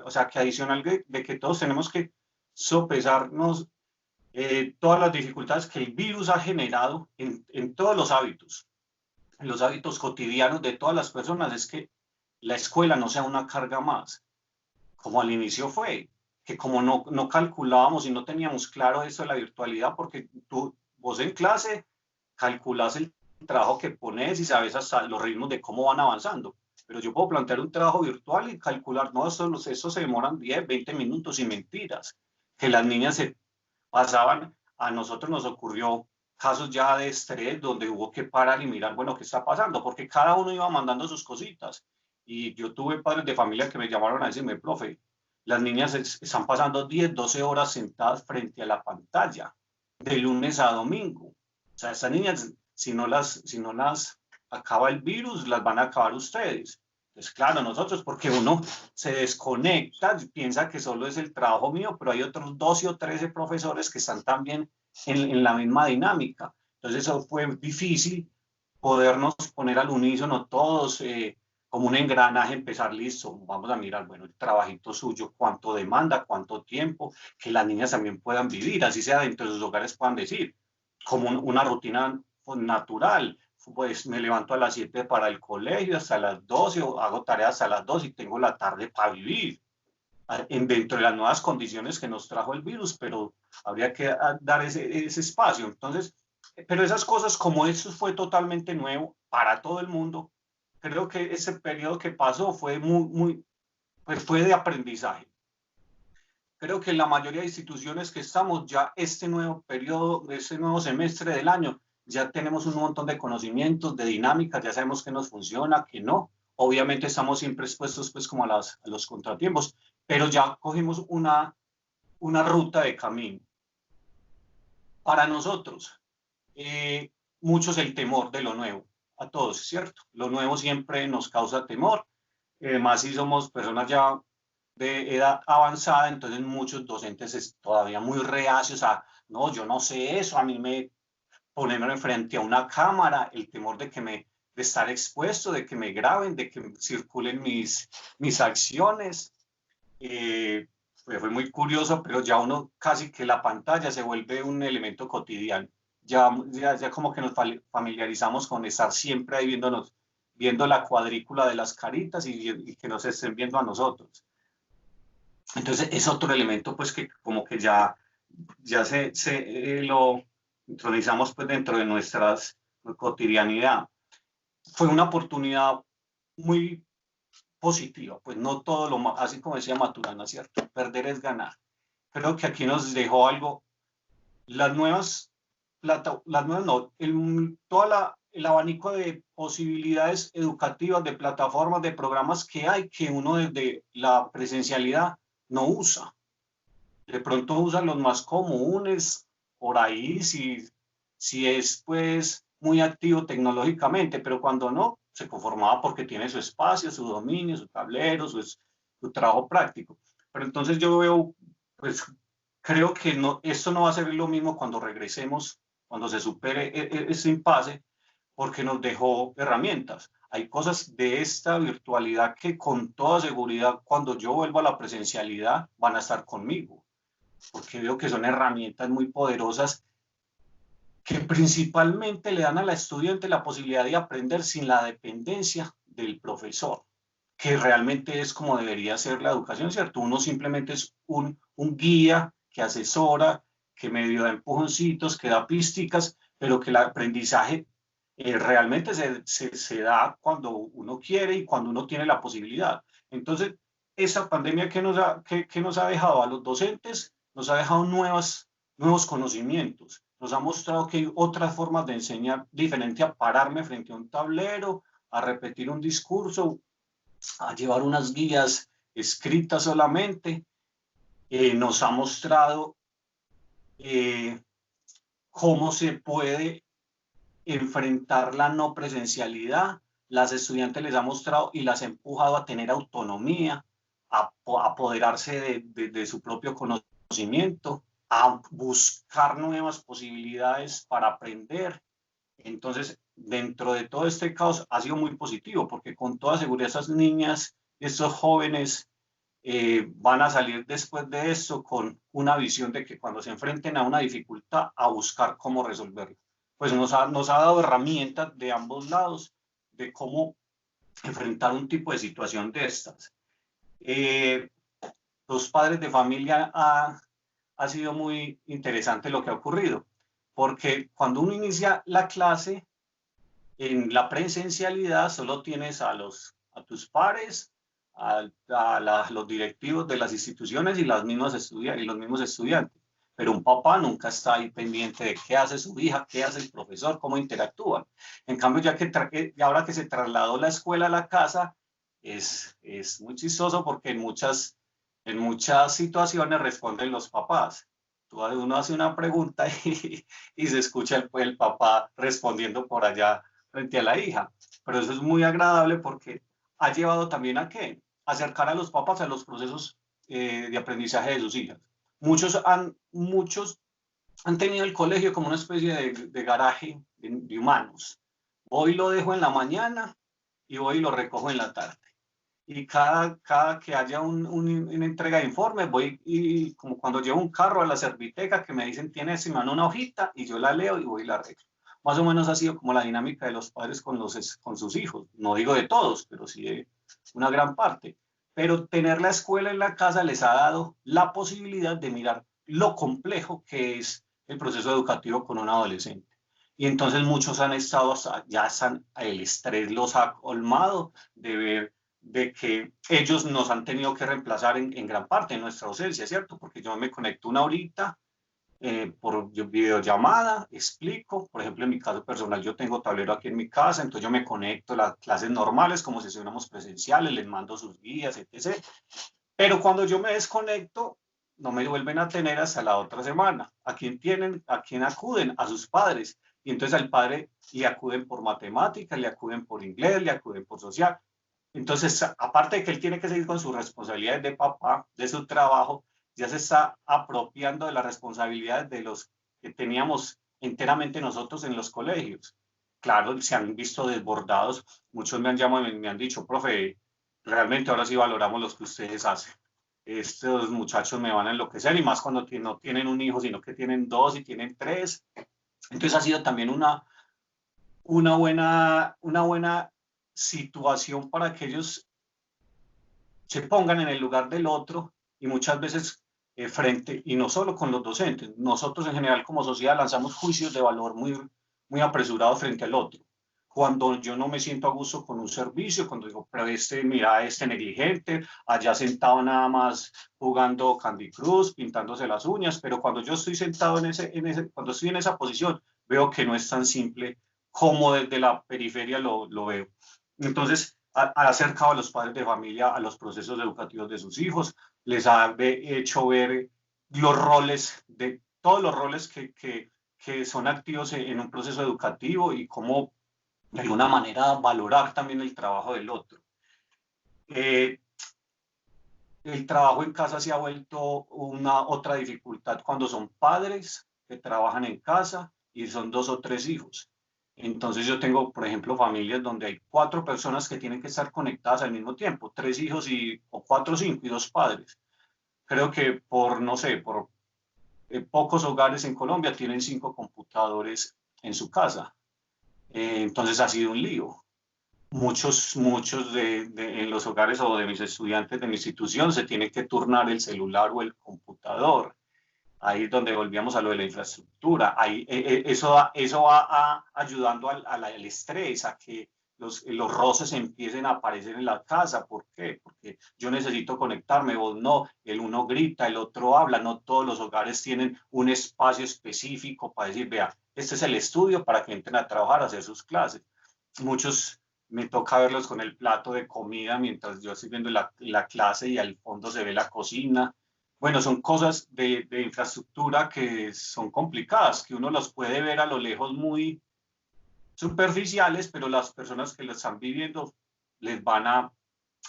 O sea, que adicional de que todos tenemos que sopesarnos todas las dificultades que el virus ha generado en todos los hábitos cotidianos de todas las personas, es que la escuela no sea una carga más, como al inicio fue, que como no calculábamos y no teníamos claro eso de la virtualidad, porque vos en clase calculás el trabajo que pones y sabes hasta los ritmos de cómo van avanzando. Pero yo puedo plantear un trabajo virtual y calcular, no, eso se demoran 10, 20 minutos y mentiras. Que las niñas se pasaban, a nosotros nos ocurrió casos ya de estrés donde hubo que parar y mirar, bueno, ¿qué está pasando? Porque cada uno iba mandando sus cositas. Y yo tuve padres de familia que me llamaron a decirme, profe, las niñas están pasando 10, 12 horas sentadas frente a la pantalla, de lunes a domingo. O sea, estas niñas, si no las acaba el virus, las van a acabar ustedes. Entonces, claro, nosotros, porque uno se desconecta, piensa que solo es el trabajo mío, pero hay otros 12 o 13 profesores que están también en la misma dinámica. Entonces, eso fue difícil podernos poner al unísono todos, como un engranaje, empezar, listo, vamos a mirar, bueno, el trabajito suyo, cuánto demanda, cuánto tiempo, que las niñas también puedan vivir, así sea dentro de sus hogares puedan decir, como una rutina natural. Pues me levanto a las 7 para el colegio, hasta las 12, o hago tareas hasta las 2 y tengo la tarde para vivir, dentro de las nuevas condiciones que nos trajo el virus, pero habría que dar ese espacio. Entonces, pero esas cosas, como eso fue totalmente nuevo para todo el mundo, creo que ese periodo que pasó fue pues fue de aprendizaje. Creo que en la mayoría de instituciones que estamos, ya este nuevo periodo, este nuevo semestre del año, ya tenemos un montón de conocimientos, de dinámicas, ya sabemos qué nos funciona, qué no. Obviamente estamos siempre expuestos pues como a los contratiempos, pero ya cogimos una ruta de camino. Para nosotros, mucho es el temor de lo nuevo, a todos, ¿cierto? Lo nuevo siempre nos causa temor, más si somos personas ya de edad avanzada, entonces muchos docentes todavía muy reacios a, no, yo no sé eso, a mí ponerme frente a una cámara, el temor de estar expuesto, de que me graben, de que circulen mis acciones. Fue muy curioso, pero ya uno casi que la pantalla se vuelve un elemento cotidiano. Ya como que nos familiarizamos con estar siempre ahí viendo la cuadrícula de las caritas y que nos estén viendo a nosotros. Entonces es otro elemento pues que como que ya lo introduzcamos pues dentro de nuestra cotidianidad. Fue una oportunidad muy positiva, pues no todo así como decía Maturana, ¿cierto? Perder es ganar. Creo que aquí nos dejó algo, el abanico de posibilidades educativas, de plataformas, de programas que hay, que uno desde la presencialidad no usa. De pronto usa los más comunes, por ahí, si es pues muy activo tecnológicamente, pero cuando no, se conformaba porque tiene su espacio, su dominio, su tablero, su trabajo práctico. Pero entonces yo veo, pues creo que esto no va a ser lo mismo cuando regresemos, cuando se supere ese impasse, porque nos dejó herramientas. hay cosas de esta virtualidad que con toda seguridad cuando yo vuelvo a la presencialidad van a estar conmigo, porque veo que son herramientas muy poderosas que principalmente le dan al estudiante la posibilidad de aprender sin la dependencia del profesor, que realmente es como debería ser la educación, ¿cierto? Uno simplemente es un guía que asesora, que medio da empujoncitos, que da písticas, pero que el aprendizaje realmente se da cuando uno quiere y cuando uno tiene la posibilidad. Entonces, esa pandemia que nos ha dejado a los docentes, nos ha dejado nuevos conocimientos, nos ha mostrado que hay otras formas de enseñar diferente a pararme frente a un tablero, a repetir un discurso, a llevar unas guías escritas solamente. Nos ha mostrado cómo se puede enfrentar la no presencialidad. Las estudiantes les ha mostrado y las ha empujado a tener autonomía, a apoderarse de su propio conocimiento, a buscar nuevas posibilidades para aprender. Entonces, dentro de todo este caos ha sido muy positivo, porque con toda seguridad esas niñas, estos jóvenes van a salir después de esto con una visión de que cuando se enfrenten a una dificultad, a buscar cómo resolverla. Pues nos ha dado herramientas de ambos lados de cómo enfrentar un tipo de situación de estas. Los padres de familia ha sido muy interesante lo que ha ocurrido, porque cuando uno inicia la clase, en la presencialidad solo tienes a tus pares, los directivos de las instituciones y los mismos estudiantes. Pero un papá nunca está ahí pendiente de qué hace su hija, qué hace el profesor, cómo interactúan. En cambio, ahora que se trasladó la escuela a la casa, es muy chistoso porque en muchas situaciones responden los papás. Uno hace una pregunta y se escucha el papá respondiendo por allá frente a la hija. Pero eso es muy agradable porque ha llevado también a ¿qué? Acercar a los papás a los procesos de aprendizaje de sus hijas. Muchos han tenido el colegio como una especie de garaje de humanos. Hoy lo dejo en la mañana y hoy lo recojo en la tarde. Y cada que haya una entrega de informes, voy y como cuando llevo un carro a la serviteca que me dicen, tiene si mano una hojita y yo la leo y voy y la arreglo. Más o menos ha sido como la dinámica de los padres con sus hijos. No digo de todos, pero sí de una gran parte. Pero tener la escuela en la casa les ha dado la posibilidad de mirar lo complejo que es el proceso educativo con un adolescente. Y entonces muchos han estado, el estrés los ha colmado de ver de que ellos nos han tenido que reemplazar en gran parte en nuestra ausencia, ¿cierto? Porque yo me conecto una horita por videollamada, explico, por ejemplo, en mi caso personal, yo tengo tablero aquí en mi casa, entonces yo me conecto a las clases normales como si estuviéramos presenciales, les mando sus guías, etc. Pero cuando yo me desconecto, no me vuelven a tener hasta la otra semana. ¿A quién acuden? A sus padres. Y entonces al padre le acuden por matemáticas, le acuden por inglés, le acuden por social. Entonces, aparte de que él tiene que seguir con sus responsabilidades de papá, de su trabajo, ya se está apropiando de las responsabilidades de los que teníamos enteramente nosotros en los colegios. Claro, se han visto desbordados. Muchos me han llamado y me han dicho, profe, realmente ahora sí valoramos lo que ustedes hacen. Estos muchachos me van a enloquecer y más cuando no tienen un hijo, sino que tienen dos y tienen tres. Entonces ha sido también una buena situación para que ellos se pongan en el lugar del otro y muchas veces frente, y no solo con los docentes, nosotros en general como sociedad lanzamos juicios de valor muy apresurados frente al otro. Cuando yo no me siento a gusto con un servicio, cuando digo, pero mira, negligente, allá sentado nada más jugando Candy Crush, pintándose las uñas, pero cuando yo estoy sentado cuando estoy en esa posición, veo que no es tan simple como desde la periferia lo veo. Entonces, ha acercado a los padres de familia a los procesos educativos de sus hijos, les ha hecho ver todos los roles que son activos en un proceso educativo y cómo de alguna manera valorar también el trabajo del otro. El trabajo en casa se ha vuelto otra dificultad cuando son padres que trabajan en casa y son 2 o 3 hijos. Entonces yo tengo, por ejemplo, familias donde hay 4 personas que tienen que estar conectadas al mismo tiempo, 3 hijos o 4 o 5 y 2 padres. Creo que no sé, por pocos hogares en Colombia tienen 5 computadores en su casa. Entonces ha sido un lío. Muchos en los hogares o de mis estudiantes de mi institución se tiene que turnar el celular o el computador. Ahí es donde volvíamos a lo de la infraestructura. Ahí, eso va ayudando al estrés, a que los roces empiecen a aparecer en la casa. ¿Por qué? Porque yo necesito conectarme, vos no, el uno grita, el otro habla, no todos los hogares tienen un espacio específico para decir, vea, este es el estudio para que entren a trabajar, a hacer sus clases. Muchos me toca verlos con el plato de comida mientras yo estoy viendo la clase y al fondo se ve la cocina. Bueno, son cosas de infraestructura que son complicadas, que uno los puede ver a lo lejos muy superficiales, pero las personas que lo están viviendo les van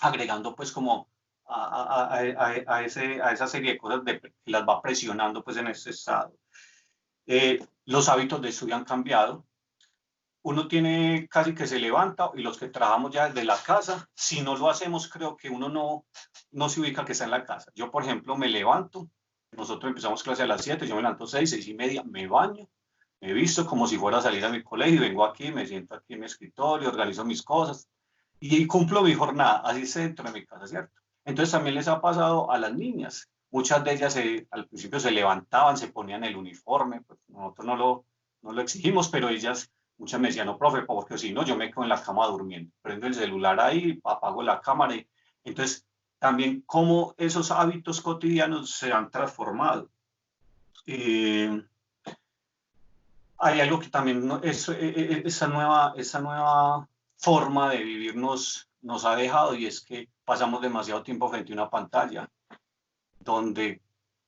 agregando pues como a esa serie de cosas que las va presionando pues en este estado. Los hábitos de estudio han cambiado. Uno tiene casi que se levanta y los que trabajamos ya desde la casa, si no lo hacemos, creo que uno no se ubica que está en la casa. Yo, por ejemplo, me levanto, nosotros empezamos clase a las 7, yo me levanto 6:30, me baño, me visto como si fuera a salir a mi colegio, vengo aquí, me siento aquí en mi escritorio, organizo mis cosas y cumplo mi jornada, así se dentro de mi casa, ¿cierto? Entonces también les ha pasado a las niñas. Muchas de ellas al principio se levantaban, se ponían el uniforme, pues nosotros no lo exigimos, pero ellas muchas me decían, no, profe, porque si no, yo me quedo en la cama durmiendo. Prendo el celular ahí, apago la cámara. Entonces, también cómo esos hábitos cotidianos se han transformado. Hay algo que también, esa nueva forma de vivir nos ha dejado, y es que pasamos demasiado tiempo frente a una pantalla, donde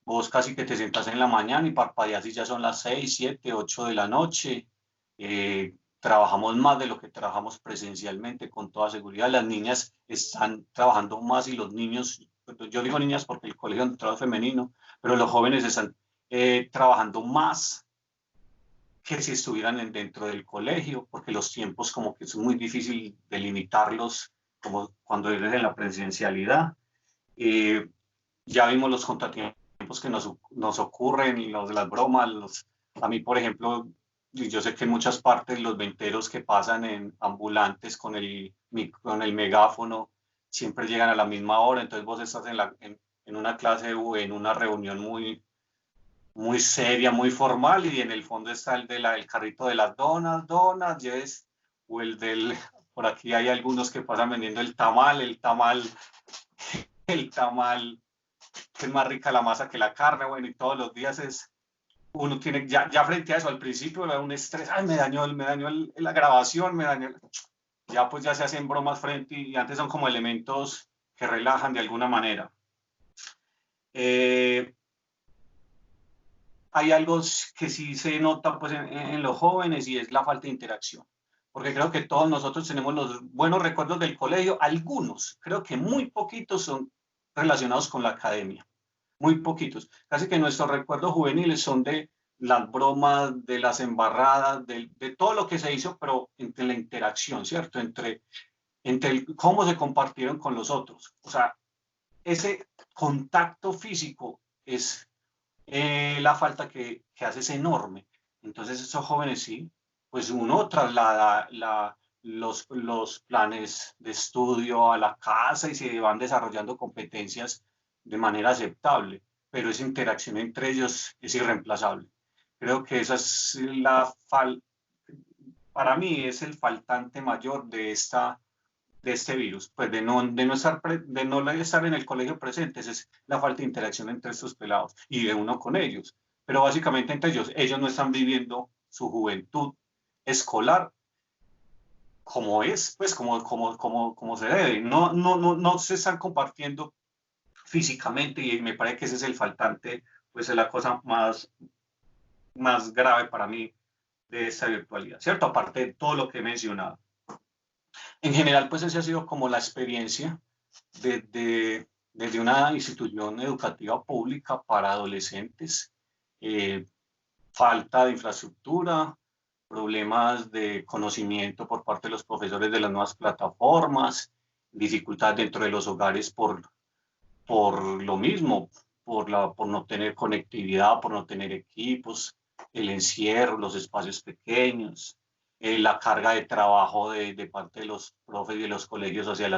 vos casi que te sentas en la mañana y parpadeas y ya son las 6, 7, 8 de la noche. Trabajamos más de lo que trabajamos presencialmente, con toda seguridad. Las niñas están trabajando más y los niños, yo digo niñas porque el colegio de trabajo femenino, pero los jóvenes están trabajando más que si estuvieran dentro del colegio, porque los tiempos como que es muy difícil delimitarlos como cuando eres en la presencialidad. Ya vimos los contratiempos que nos ocurren, las bromas. A mí, por ejemplo, yo sé que en muchas partes los venteros que pasan en ambulantes con el megáfono siempre llegan a la misma hora, entonces vos estás en una clase o en una reunión muy seria, muy formal, y en el fondo está el carrito de las donas, yes, o por aquí hay algunos que pasan vendiendo el tamal, que es más rica la masa que la carne, bueno, y todos los días uno tiene, ya frente a eso, al principio era un estrés, ay, me dañó la grabación, ya pues ya se hacen bromas frente, y antes son como elementos que relajan de alguna manera. Hay algo que sí se nota pues en los jóvenes, y es la falta de interacción, porque creo que todos nosotros tenemos los buenos recuerdos del colegio, algunos, creo que muy poquitos son relacionados con la academia, muy poquitos, casi que nuestros recuerdos juveniles son de las bromas, de las embarradas, de todo lo que se hizo, pero entre la interacción, ¿cierto? Entre cómo se compartieron con los otros, o sea, ese contacto físico es la falta que hace es enorme. Entonces esos jóvenes sí, pues uno traslada los planes de estudio a la casa y se van desarrollando competencias de manera aceptable, pero esa interacción entre ellos es irreemplazable. Creo que esa es para mí es el faltante mayor de este virus, pues de no estar en el colegio presentes, es la falta de interacción entre estos pelados y de uno con ellos. Pero básicamente entre ellos no están viviendo su juventud escolar como es, pues como se debe. No se están compartiendo físicamente, y me parece que ese es el faltante, pues es la cosa más grave para mí de esta virtualidad, ¿cierto? Aparte de todo lo que he mencionado. En general, pues esa ha sido como la experiencia desde una institución educativa pública para adolescentes. Falta de infraestructura, problemas de conocimiento por parte de los profesores de las nuevas plataformas, dificultad dentro de los hogares por lo mismo, por no tener conectividad, por no tener equipos, el encierro, los espacios pequeños, la carga de trabajo de parte de los profes y de los colegios hacia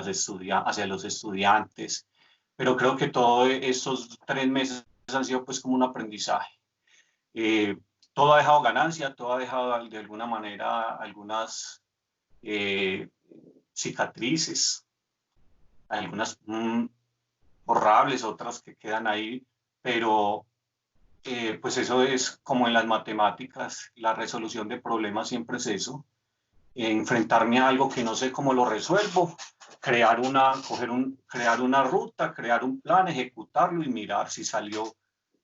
los estudiantes. Pero creo que todos estos 3 meses han sido pues como un aprendizaje. Todo ha dejado ganancia, todo ha dejado de alguna manera algunas cicatrices, algunas borrables, otras que quedan ahí, pero pues eso es como en las matemáticas, la resolución de problemas siempre es eso, enfrentarme a algo que no sé cómo lo resuelvo, crear una ruta, crear un plan, ejecutarlo y mirar si salió,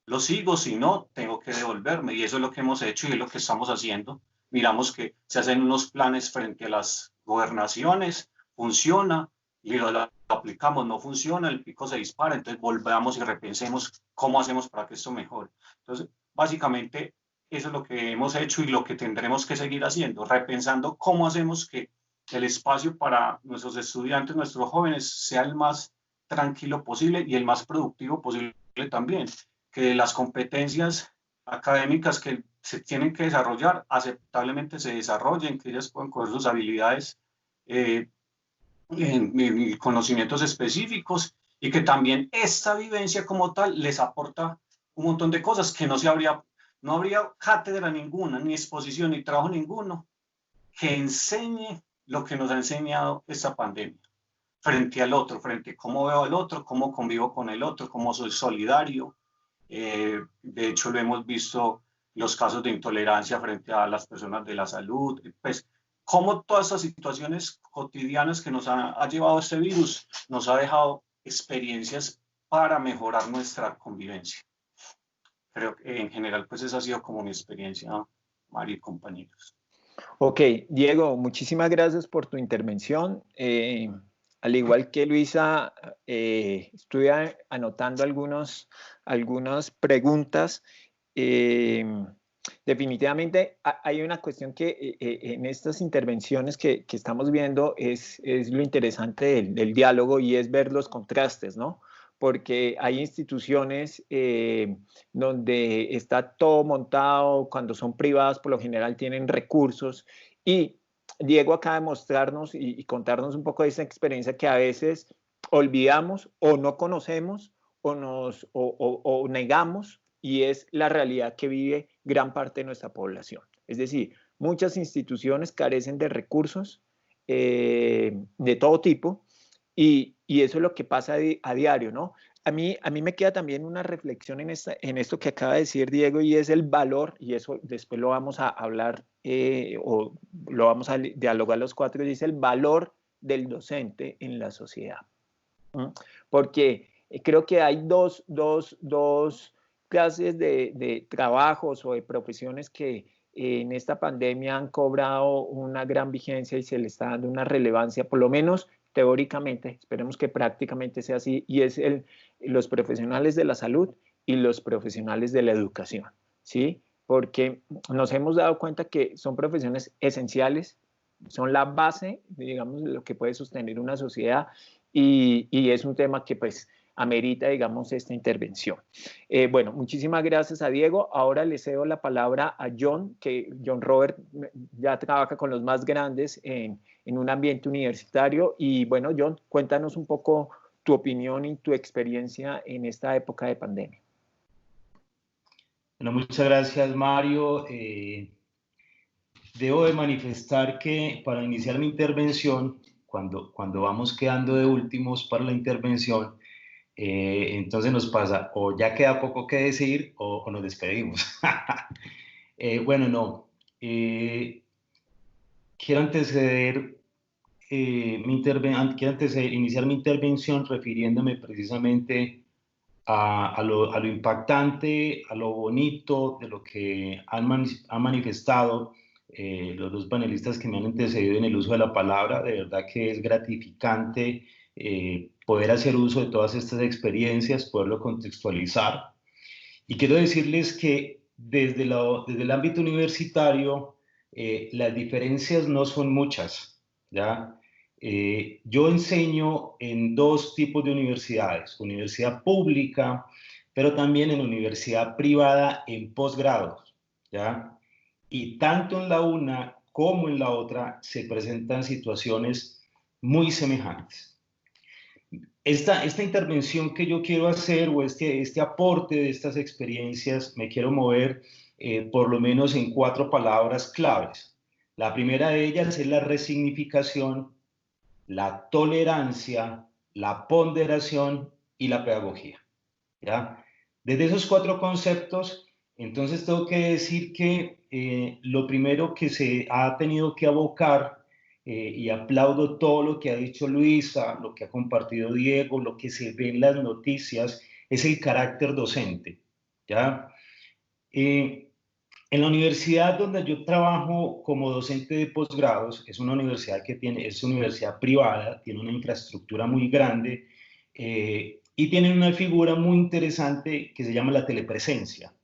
lo sigo, si no, tengo que devolverme, y eso es lo que hemos hecho y es lo que estamos haciendo. Miramos que se hacen unos planes frente a las gobernaciones, funciona, y lo aplicamos, no funciona, el pico se dispara, entonces volvamos y repensemos cómo hacemos para que esto mejore. Entonces, básicamente, eso es lo que hemos hecho y lo que tendremos que seguir haciendo, repensando cómo hacemos que el espacio para nuestros estudiantes, nuestros jóvenes, sea el más tranquilo posible y el más productivo posible también, que las competencias académicas que se tienen que desarrollar aceptablemente se desarrollen, que ellas puedan coger sus habilidades en conocimientos específicos y que también esta vivencia como tal les aporta un montón de cosas que no habría cátedra ninguna, ni exposición, ni trabajo ninguno que enseñe lo que nos ha enseñado esta pandemia frente al otro, frente a cómo veo al otro, cómo convivo con el otro, cómo soy solidario. De hecho, lo hemos visto los casos de intolerancia frente a las personas de la salud, pues cómo todas estas situaciones cotidianas que nos ha llevado este virus nos ha dejado experiencias para mejorar nuestra convivencia. Creo que en general pues esa ha sido como mi experiencia, Mario y compañeros. Ok, Diego, muchísimas gracias por tu intervención. Al igual que Luisa, estuve anotando algunas preguntas. Definitivamente hay una cuestión que en estas intervenciones que estamos viendo es lo interesante del diálogo y es ver los contrastes, ¿no? Porque hay instituciones donde está todo montado, cuando son privadas por lo general tienen recursos, y Diego acaba de mostrarnos y contarnos un poco de esa experiencia que a veces olvidamos o no conocemos o negamos, y es la realidad que vive gran parte de nuestra población. Es decir, muchas instituciones carecen de recursos de todo tipo, y eso es lo que pasa a diario, ¿no? A mí me queda también una reflexión en esto que acaba de decir Diego, y es el valor, y eso después lo vamos a hablar o lo vamos a dialogar los cuatro, y es el valor del docente en la sociedad. Porque creo que hay dos clases de trabajos o de profesiones que en esta pandemia han cobrado una gran vigencia y se le está dando una relevancia, por lo menos teóricamente, esperemos que prácticamente sea así, y es los profesionales de la salud y los profesionales de la educación, ¿sí? Porque nos hemos dado cuenta que son profesiones esenciales, son la base, digamos, de lo que puede sostener una sociedad, y es un tema que pues amerita, digamos, esta intervención. Bueno, muchísimas gracias a Diego. Ahora le cedo la palabra a John, que John Robert ya trabaja con los más grandes en un ambiente universitario. Y bueno, John, cuéntanos un poco tu opinión y tu experiencia en esta época de pandemia. Bueno, muchas gracias, Mario. Debo de manifestar que para iniciar mi intervención, cuando vamos quedando de últimos para la intervención, entonces nos pasa, o ya queda poco que decir, o nos despedimos. Bueno, no. Quiero iniciar mi intervención refiriéndome precisamente a lo impactante, a lo bonito de lo que han manifestado los dos panelistas que me han antecedido en el uso de la palabra. De verdad que es gratificante poder hacer uso de todas estas experiencias, poderlo contextualizar. Y quiero decirles que desde el ámbito universitario las diferencias no son muchas, ¿ya? Yo enseño en dos tipos de universidades, universidad pública, pero también en universidad privada en posgrados, ¿ya? Y tanto en la una como en la otra se presentan situaciones muy semejantes. Esta intervención que yo quiero hacer o este aporte de estas experiencias me quiero mover por lo menos en 4 palabras claves. La primera de ellas es la resignificación, la tolerancia, la ponderación y la pedagogía, ¿ya? Desde esos 4 conceptos, entonces tengo que decir que lo primero que se ha tenido que abocar, y aplaudo todo lo que ha dicho Luisa, lo que ha compartido Diego, lo que se ve en las noticias, es el carácter docente, ¿ya? En la universidad donde yo trabajo como docente de posgrados, es una universidad es una universidad privada, tiene una infraestructura muy grande, y tienen una figura muy interesante que se llama la telepresencia,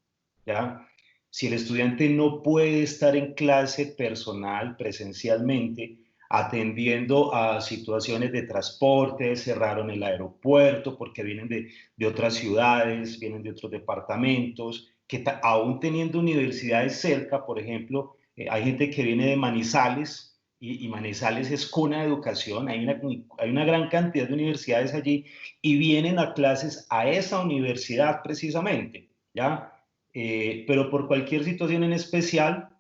¿ya? Si el estudiante no puede estar en clase personal, presencialmente, atendiendo a situaciones de transporte, cerraron el aeropuerto porque vienen de otras ciudades, vienen de otros departamentos, que aún teniendo universidades cerca, por ejemplo, hay gente que viene de Manizales, y Manizales es cuna de educación, hay una gran cantidad de universidades allí, y vienen a clases a esa universidad precisamente, ¿ya? Pero por cualquier situación en especial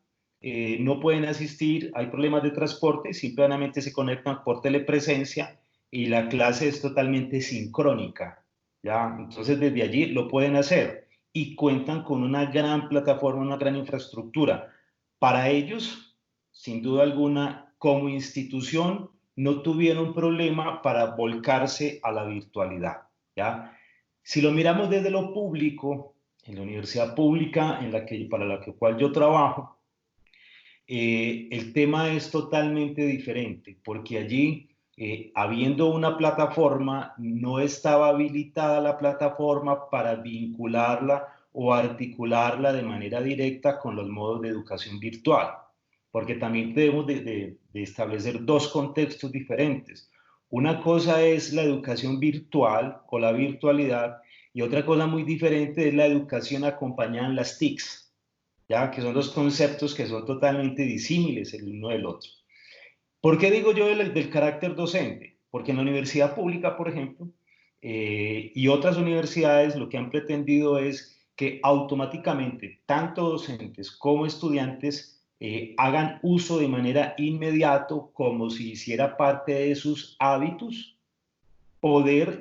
no pueden asistir, hay problemas de transporte, simplemente se conectan por telepresencia y la clase es totalmente sincrónica, ¿ya? Entonces desde allí lo pueden hacer y cuentan con una gran plataforma, una gran infraestructura. Para ellos, sin duda alguna, como institución, no tuvieron problema para volcarse a la virtualidad, ¿ya? Si lo miramos desde lo público, en la universidad pública para la cual yo trabajo, el tema es totalmente diferente, porque allí, habiendo una plataforma, no estaba habilitada la plataforma para vincularla o articularla de manera directa con los modos de educación virtual, porque también debemos de establecer dos contextos diferentes. Una cosa es la educación virtual o la virtualidad, y otra cosa muy diferente es la educación acompañada en las TICs, ¿ya? Que son dos conceptos que son totalmente disímiles el uno del otro. ¿Por qué digo yo del carácter docente? Porque en la universidad pública, por ejemplo, y otras universidades, lo que han pretendido es que automáticamente tanto docentes como estudiantes hagan uso de manera inmediato, como si hiciera parte de sus hábitos, poder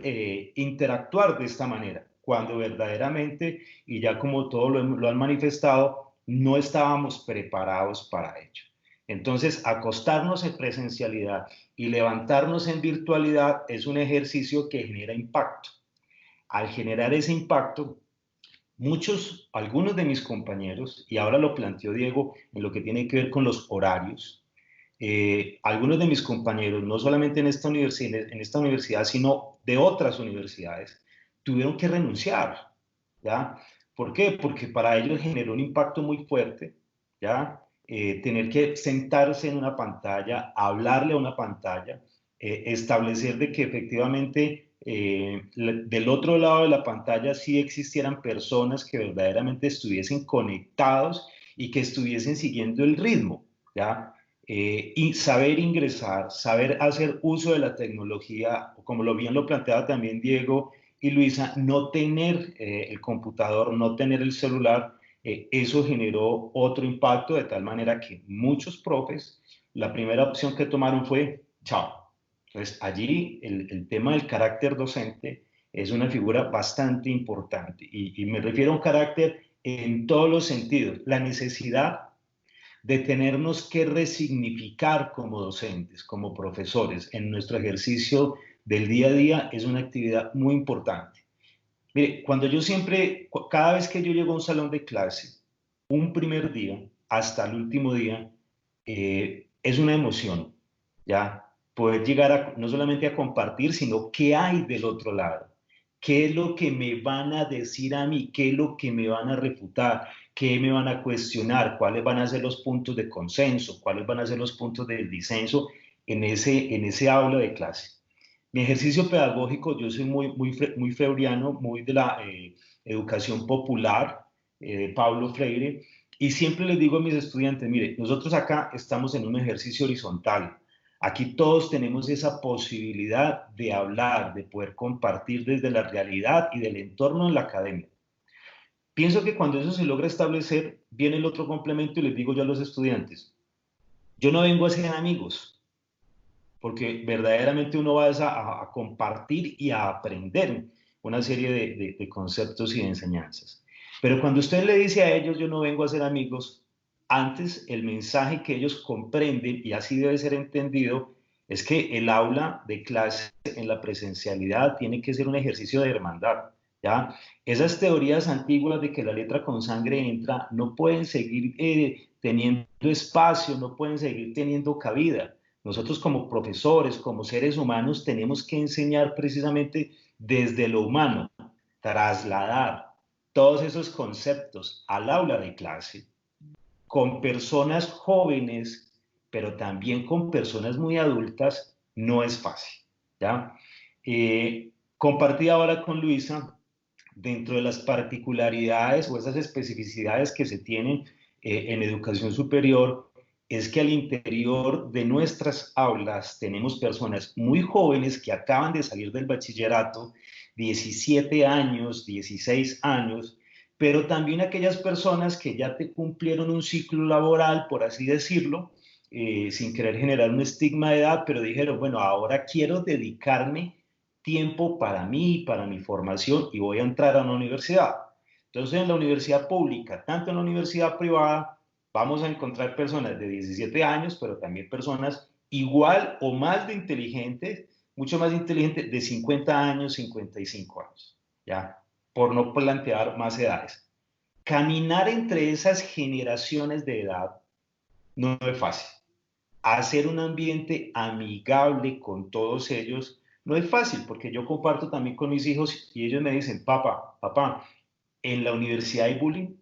interactuar de esta manera, cuando verdaderamente, y ya como todos lo han manifestado, no estábamos preparados para ello. Entonces, acostarnos en presencialidad y levantarnos en virtualidad es un ejercicio que genera impacto. Al generar ese impacto, algunos de mis compañeros, y ahora lo planteó Diego en lo que tiene que ver con los horarios, algunos de mis compañeros, no solamente en esta universidad, sino de otras universidades, tuvieron que renunciar, ¿ya? ¿Por qué? Porque para ellos generó un impacto muy fuerte, ¿ya? Tener que sentarse en una pantalla, hablarle a una pantalla, establecer de que efectivamente del otro lado de la pantalla sí existieran personas que verdaderamente estuviesen conectados y que estuviesen siguiendo el ritmo, ¿ya? Y saber ingresar, saber hacer uso de la tecnología, como bien lo planteaba también Diego y Luisa, no tener el computador, no tener el celular, eso generó otro impacto, de tal manera que muchos profes, la primera opción que tomaron fue chao. Entonces allí el tema del carácter docente es una figura bastante importante, y me refiero a un carácter en todos los sentidos, la necesidad de tenernos que resignificar como docentes, como profesores, en nuestro ejercicio del día a día, es una actividad muy importante. Mire, cada vez que yo llego a un salón de clase, un primer día hasta el último día, es una emoción, ¿ya? Poder llegar no solamente a compartir, sino qué hay del otro lado. ¿Qué es lo que me van a decir a mí? ¿Qué es lo que me van a refutar? qué me van a cuestionar, cuáles van a ser los puntos de consenso, cuáles van a ser los puntos del disenso en ese aula de clase. Mi ejercicio pedagógico, yo soy muy freudiano, muy de la educación popular, Paulo Freire, y siempre les digo a mis estudiantes, mire, nosotros acá estamos en un ejercicio horizontal. Aquí todos tenemos esa posibilidad de hablar, de poder compartir desde la realidad y del entorno en la academia. Pienso que cuando eso se logra establecer, viene el otro complemento y les digo yo a los estudiantes, yo no vengo a ser amigos, porque verdaderamente uno va a compartir y a aprender una serie de conceptos y de enseñanzas. Pero cuando usted le dice a ellos, yo no vengo a ser amigos, antes el mensaje que ellos comprenden, y así debe ser entendido, es que el aula de clase en la presencialidad tiene que ser un ejercicio de hermandad, ¿ya? Esas teorías antiguas de que la letra con sangre entra no pueden seguir teniendo espacio, no pueden seguir teniendo cabida. Nosotros como profesores, como seres humanos, tenemos que enseñar precisamente desde lo humano, trasladar todos esos conceptos al aula de clase, con personas jóvenes, pero también con personas muy adultas, no es fácil, ¿ya? Compartí ahora con Luisa, dentro de las particularidades o esas especificidades que se tienen en educación superior, es que al interior de nuestras aulas tenemos personas muy jóvenes que acaban de salir del bachillerato, 17 años, 16 años, pero también aquellas personas que ya te cumplieron un ciclo laboral, por así decirlo, sin querer generar un estigma de edad, pero dijeron, bueno, ahora quiero dedicarme tiempo para mí, para mi formación, y voy a entrar a una universidad. Entonces, en la universidad pública, tanto en la universidad privada, vamos a encontrar personas de 17 años, pero también personas igual o más de inteligentes, mucho más inteligentes, de 50 años, 55 años, ¿ya? Por no plantear más edades. Caminar entre esas generaciones de edad no es fácil. Hacer un ambiente amigable con todos ellos no es fácil, porque yo comparto también con mis hijos y ellos me dicen, papá, ¿en la universidad hay bullying?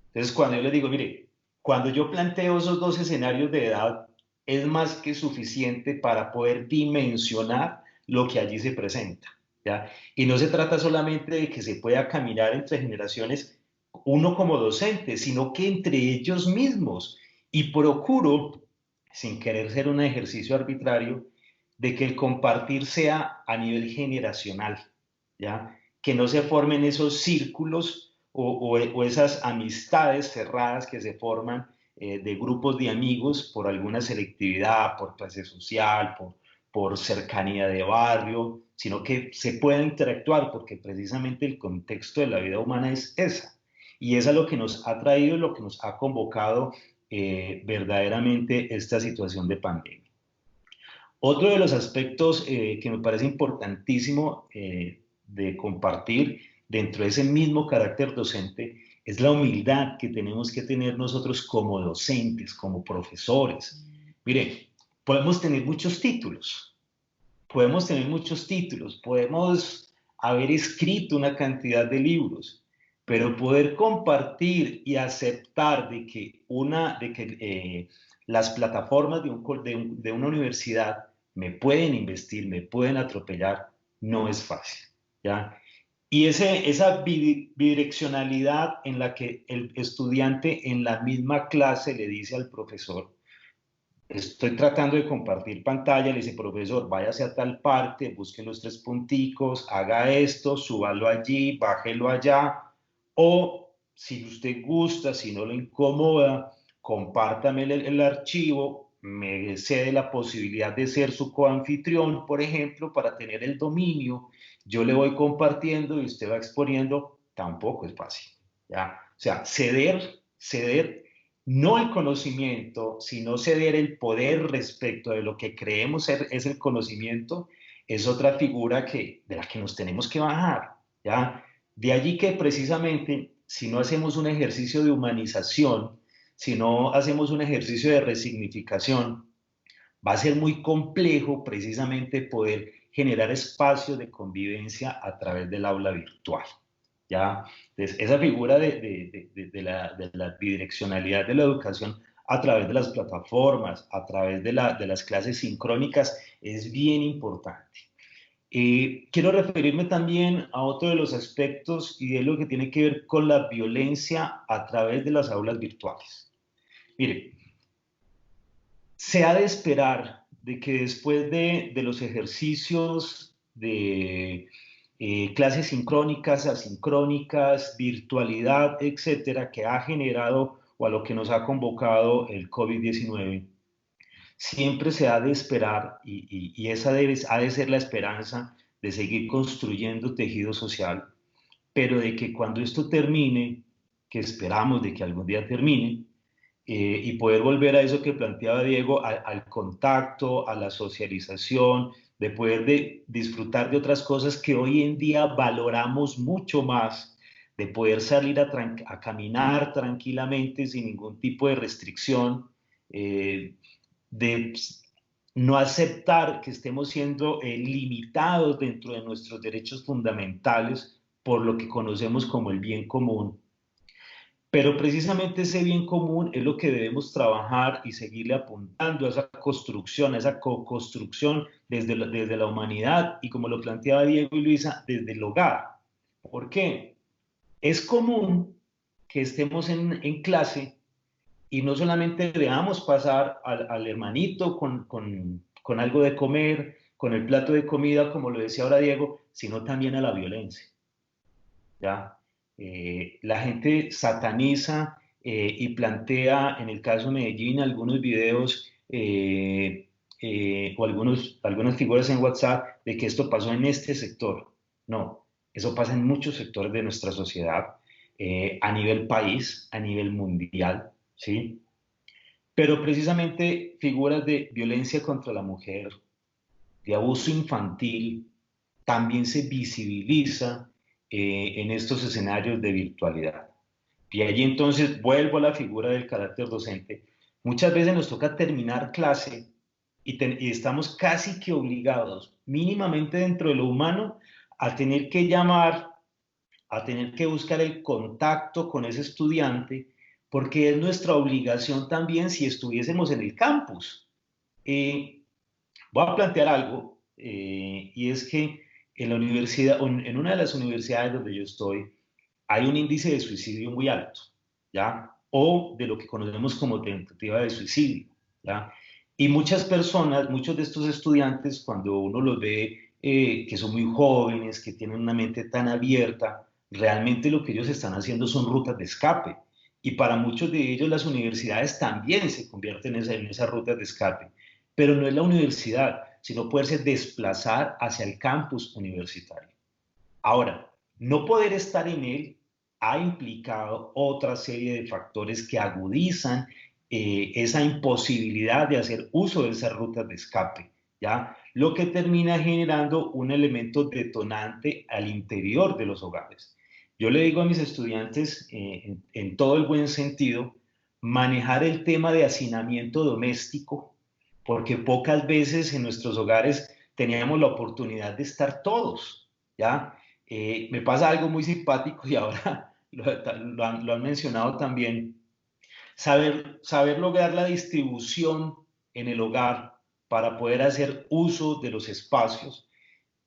Entonces, cuando yo les digo, mire, cuando yo planteo esos dos escenarios de edad, es más que suficiente para poder dimensionar lo que allí se presenta, ¿ya? Y no se trata solamente de que se pueda caminar entre generaciones, uno como docente, sino que entre ellos mismos. Y procuro, sin querer ser un ejercicio arbitrario, de que el compartir sea a nivel generacional, ¿ya? Que no se formen esos círculos o esas amistades cerradas que se forman de grupos de amigos por alguna selectividad, por clase social, por cercanía de barrio, sino que se pueda interactuar, porque precisamente el contexto de la vida humana es esa. Y es a lo que nos ha traído, lo que nos ha convocado verdaderamente esta situación de pandemia. Otro de los aspectos que me parece importantísimo de compartir dentro de ese mismo carácter docente es la humildad que tenemos que tener nosotros como docentes, como profesores. Mire, podemos tener muchos títulos, podemos haber escrito una cantidad de libros, pero poder compartir y aceptar de que las plataformas de una universidad me pueden investir, me pueden atropellar, no es fácil, ¿ya? Y esa bidireccionalidad en la que el estudiante en la misma clase le dice al profesor, estoy tratando de compartir pantalla, le dice, profesor, váyase a tal parte, busque los 3 punticos, haga esto, súbalo allí, bájelo allá, o si usted gusta, si no le incomoda, compártame el archivo, me cede la posibilidad de ser su coanfitrión, por ejemplo, para tener el dominio, yo le voy compartiendo y usted va exponiendo, tampoco es fácil, ¿ya? O sea, ceder no el conocimiento, sino ceder el poder respecto de lo que creemos es el conocimiento, es otra figura de la que nos tenemos que bajar, ¿ya? De allí que precisamente, si no hacemos un ejercicio de humanización, si no hacemos un ejercicio de resignificación, va a ser muy complejo precisamente poder generar espacios de convivencia a través del aula virtual, ¿ya? Entonces, esa figura de la bidireccionalidad de la educación a través de las plataformas, a través de las clases sincrónicas, es bien importante. Quiero referirme también a otro de los aspectos y es lo que tiene que ver con la violencia a través de las aulas virtuales. Mire, se ha de esperar de que después de los ejercicios de clases sincrónicas, asincrónicas, virtualidad, etcétera, que ha generado o a lo que nos ha convocado el COVID-19, siempre se ha de esperar, y esa ha de ser la esperanza de seguir construyendo tejido social, pero de que cuando esto termine, que esperamos de que algún día termine, y poder volver a eso que planteaba Diego, al contacto, a la socialización, de poder disfrutar de otras cosas que hoy en día valoramos mucho más, de poder salir a caminar tranquilamente sin ningún tipo de restricción, de no aceptar que estemos siendo limitados dentro de nuestros derechos fundamentales por lo que conocemos como el bien común. Pero precisamente ese bien común es lo que debemos trabajar y seguirle apuntando a esa construcción, a esa co-construcción desde la humanidad y, como lo planteaba Diego y Luisa, desde el hogar. ¿Por qué? Es común que estemos en clase y no solamente veamos pasar al hermanito con algo de comer, con el plato de comida, como lo decía ahora Diego, sino también a la violencia, ¿ya? La gente sataniza y plantea, en el caso de Medellín, algunos videos o algunas figuras en WhatsApp de que esto pasó en este sector. No, eso pasa en muchos sectores de nuestra sociedad, a nivel país, a nivel mundial, ¿sí? Pero precisamente figuras de violencia contra la mujer, de abuso infantil, también se visibiliza en estos escenarios de virtualidad. Y allí entonces vuelvo a la figura del carácter docente. Muchas veces nos toca terminar clase y estamos casi que obligados, mínimamente dentro de lo humano, a tener que llamar, a tener que buscar el contacto con ese estudiante, porque es nuestra obligación también si estuviésemos en el campus. Voy a plantear algo, y es que en la universidad, en una de las universidades donde yo estoy, hay un índice de suicidio muy alto, ¿ya? O de lo que conocemos como tentativa de suicidio, ¿ya? Y muchas personas, muchos de estos estudiantes, cuando uno los ve que son muy jóvenes, que tienen una mente tan abierta, realmente lo que ellos están haciendo son rutas de escape. Y para muchos de ellos las universidades también se convierten en esas rutas de escape. Pero no es la universidad, sino poderse desplazar hacia el campus universitario. Ahora, no poder estar en él ha implicado otra serie de factores que agudizan esa imposibilidad de hacer uso de esas rutas de escape, ¿ya? Lo que termina generando un elemento detonante al interior de los hogares. Yo le digo a mis estudiantes, en todo el buen sentido, manejar el tema de hacinamiento doméstico, porque pocas veces en nuestros hogares teníamos la oportunidad de estar todos, ¿ya? Me pasa algo muy simpático y ahora lo han mencionado también. Saber lograr la distribución en el hogar para poder hacer uso de los espacios.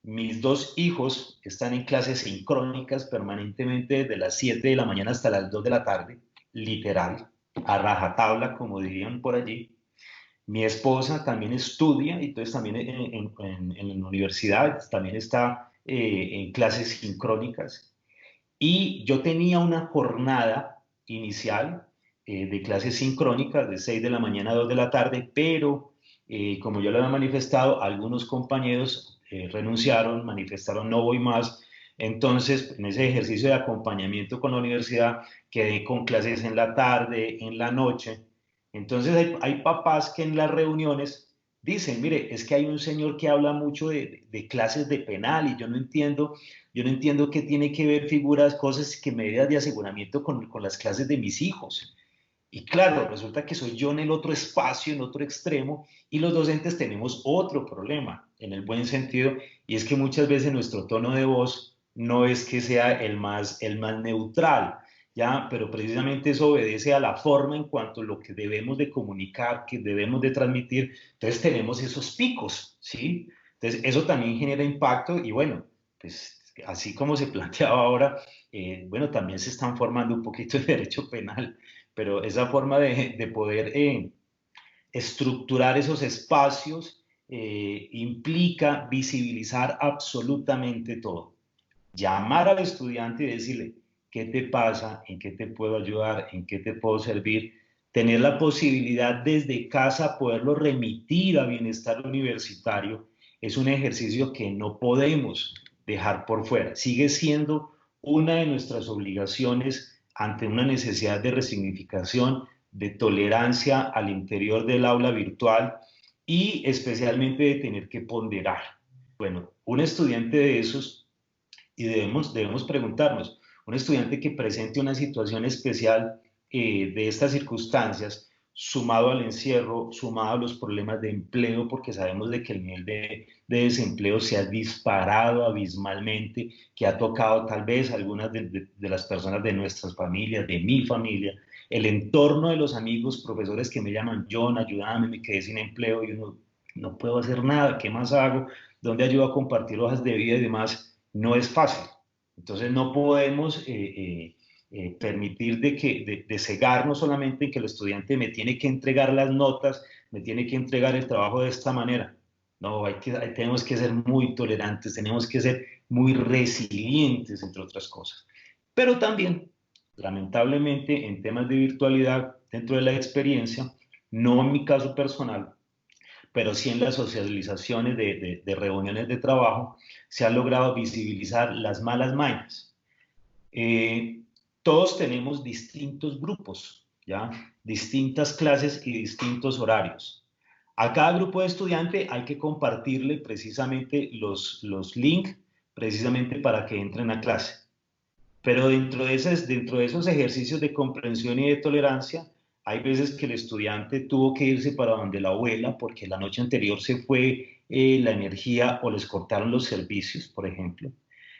Mis dos hijos están en clases sincrónicas permanentemente desde las 7 de la mañana hasta las 2 de la tarde, literal, a rajatabla, como dirían por allí. Mi esposa también estudia y entonces también en la universidad también está en clases sincrónicas. Y yo tenía una jornada inicial de clases sincrónicas de 6 de la mañana a 2 de la tarde, pero como yo lo había manifestado, algunos compañeros renunciaron, manifestaron no voy más. Entonces, en ese ejercicio de acompañamiento con la universidad, quedé con clases en la tarde, en la noche. Entonces, hay papás que en las reuniones dicen, mire, es que hay un señor que habla mucho de clases de penal y yo no entiendo qué tiene que ver figuras, cosas que medidas de aseguramiento con las clases de mis hijos. Y claro, resulta que soy yo en el otro espacio, en otro extremo, y los docentes tenemos otro problema, en el buen sentido, y es que muchas veces nuestro tono de voz no es que sea el más neutral, ¿ya? Pero precisamente eso obedece a la forma en cuanto a lo que debemos de comunicar, que debemos de transmitir. Entonces tenemos esos picos, ¿sí? Entonces eso también genera impacto y bueno, pues así como se planteaba ahora, bueno, también se están formando un poquito de derecho penal, pero esa forma de poder estructurar esos espacios implica visibilizar absolutamente todo. Llamar al estudiante y decirle, ¿qué te pasa? ¿En qué te puedo ayudar? ¿En qué te puedo servir? Tener la posibilidad desde casa poderlo remitir a bienestar universitario es un ejercicio que no podemos dejar por fuera. Sigue siendo una de nuestras obligaciones ante una necesidad de resignificación, de tolerancia al interior del aula virtual y especialmente de tener que ponderar. Bueno, un estudiante de esos, y debemos preguntarnos, un estudiante que presente una situación especial de estas circunstancias, sumado al encierro, sumado a los problemas de empleo, porque sabemos de que el nivel de desempleo se ha disparado abismalmente, que ha tocado tal vez a algunas de las personas de nuestras familias, de mi familia, el entorno de los amigos, profesores que me llaman, John, ayúdame, me quedé sin empleo y uno no puedo hacer nada, ¿qué más hago? ¿Dónde ayudo a compartir hojas de vida y demás? No es fácil. Entonces no podemos permitir de cegarnos solamente en que el estudiante me tiene que entregar las notas, me tiene que entregar el trabajo de esta manera. No, tenemos que ser muy tolerantes, tenemos que ser muy resilientes, entre otras cosas. Pero también, lamentablemente, en temas de virtualidad, dentro de la experiencia, no en mi caso personal, pero sí en las socializaciones de reuniones de trabajo, se han logrado visibilizar las malas mañas. Todos tenemos distintos grupos, ¿ya? Distintas clases y distintos horarios. A cada grupo de estudiante hay que compartirle precisamente los links, precisamente para que entren a clase. Pero dentro de esos ejercicios de comprensión y de tolerancia, hay veces que el estudiante tuvo que irse para donde la abuela porque la noche anterior se fue la energía o les cortaron los servicios, por ejemplo.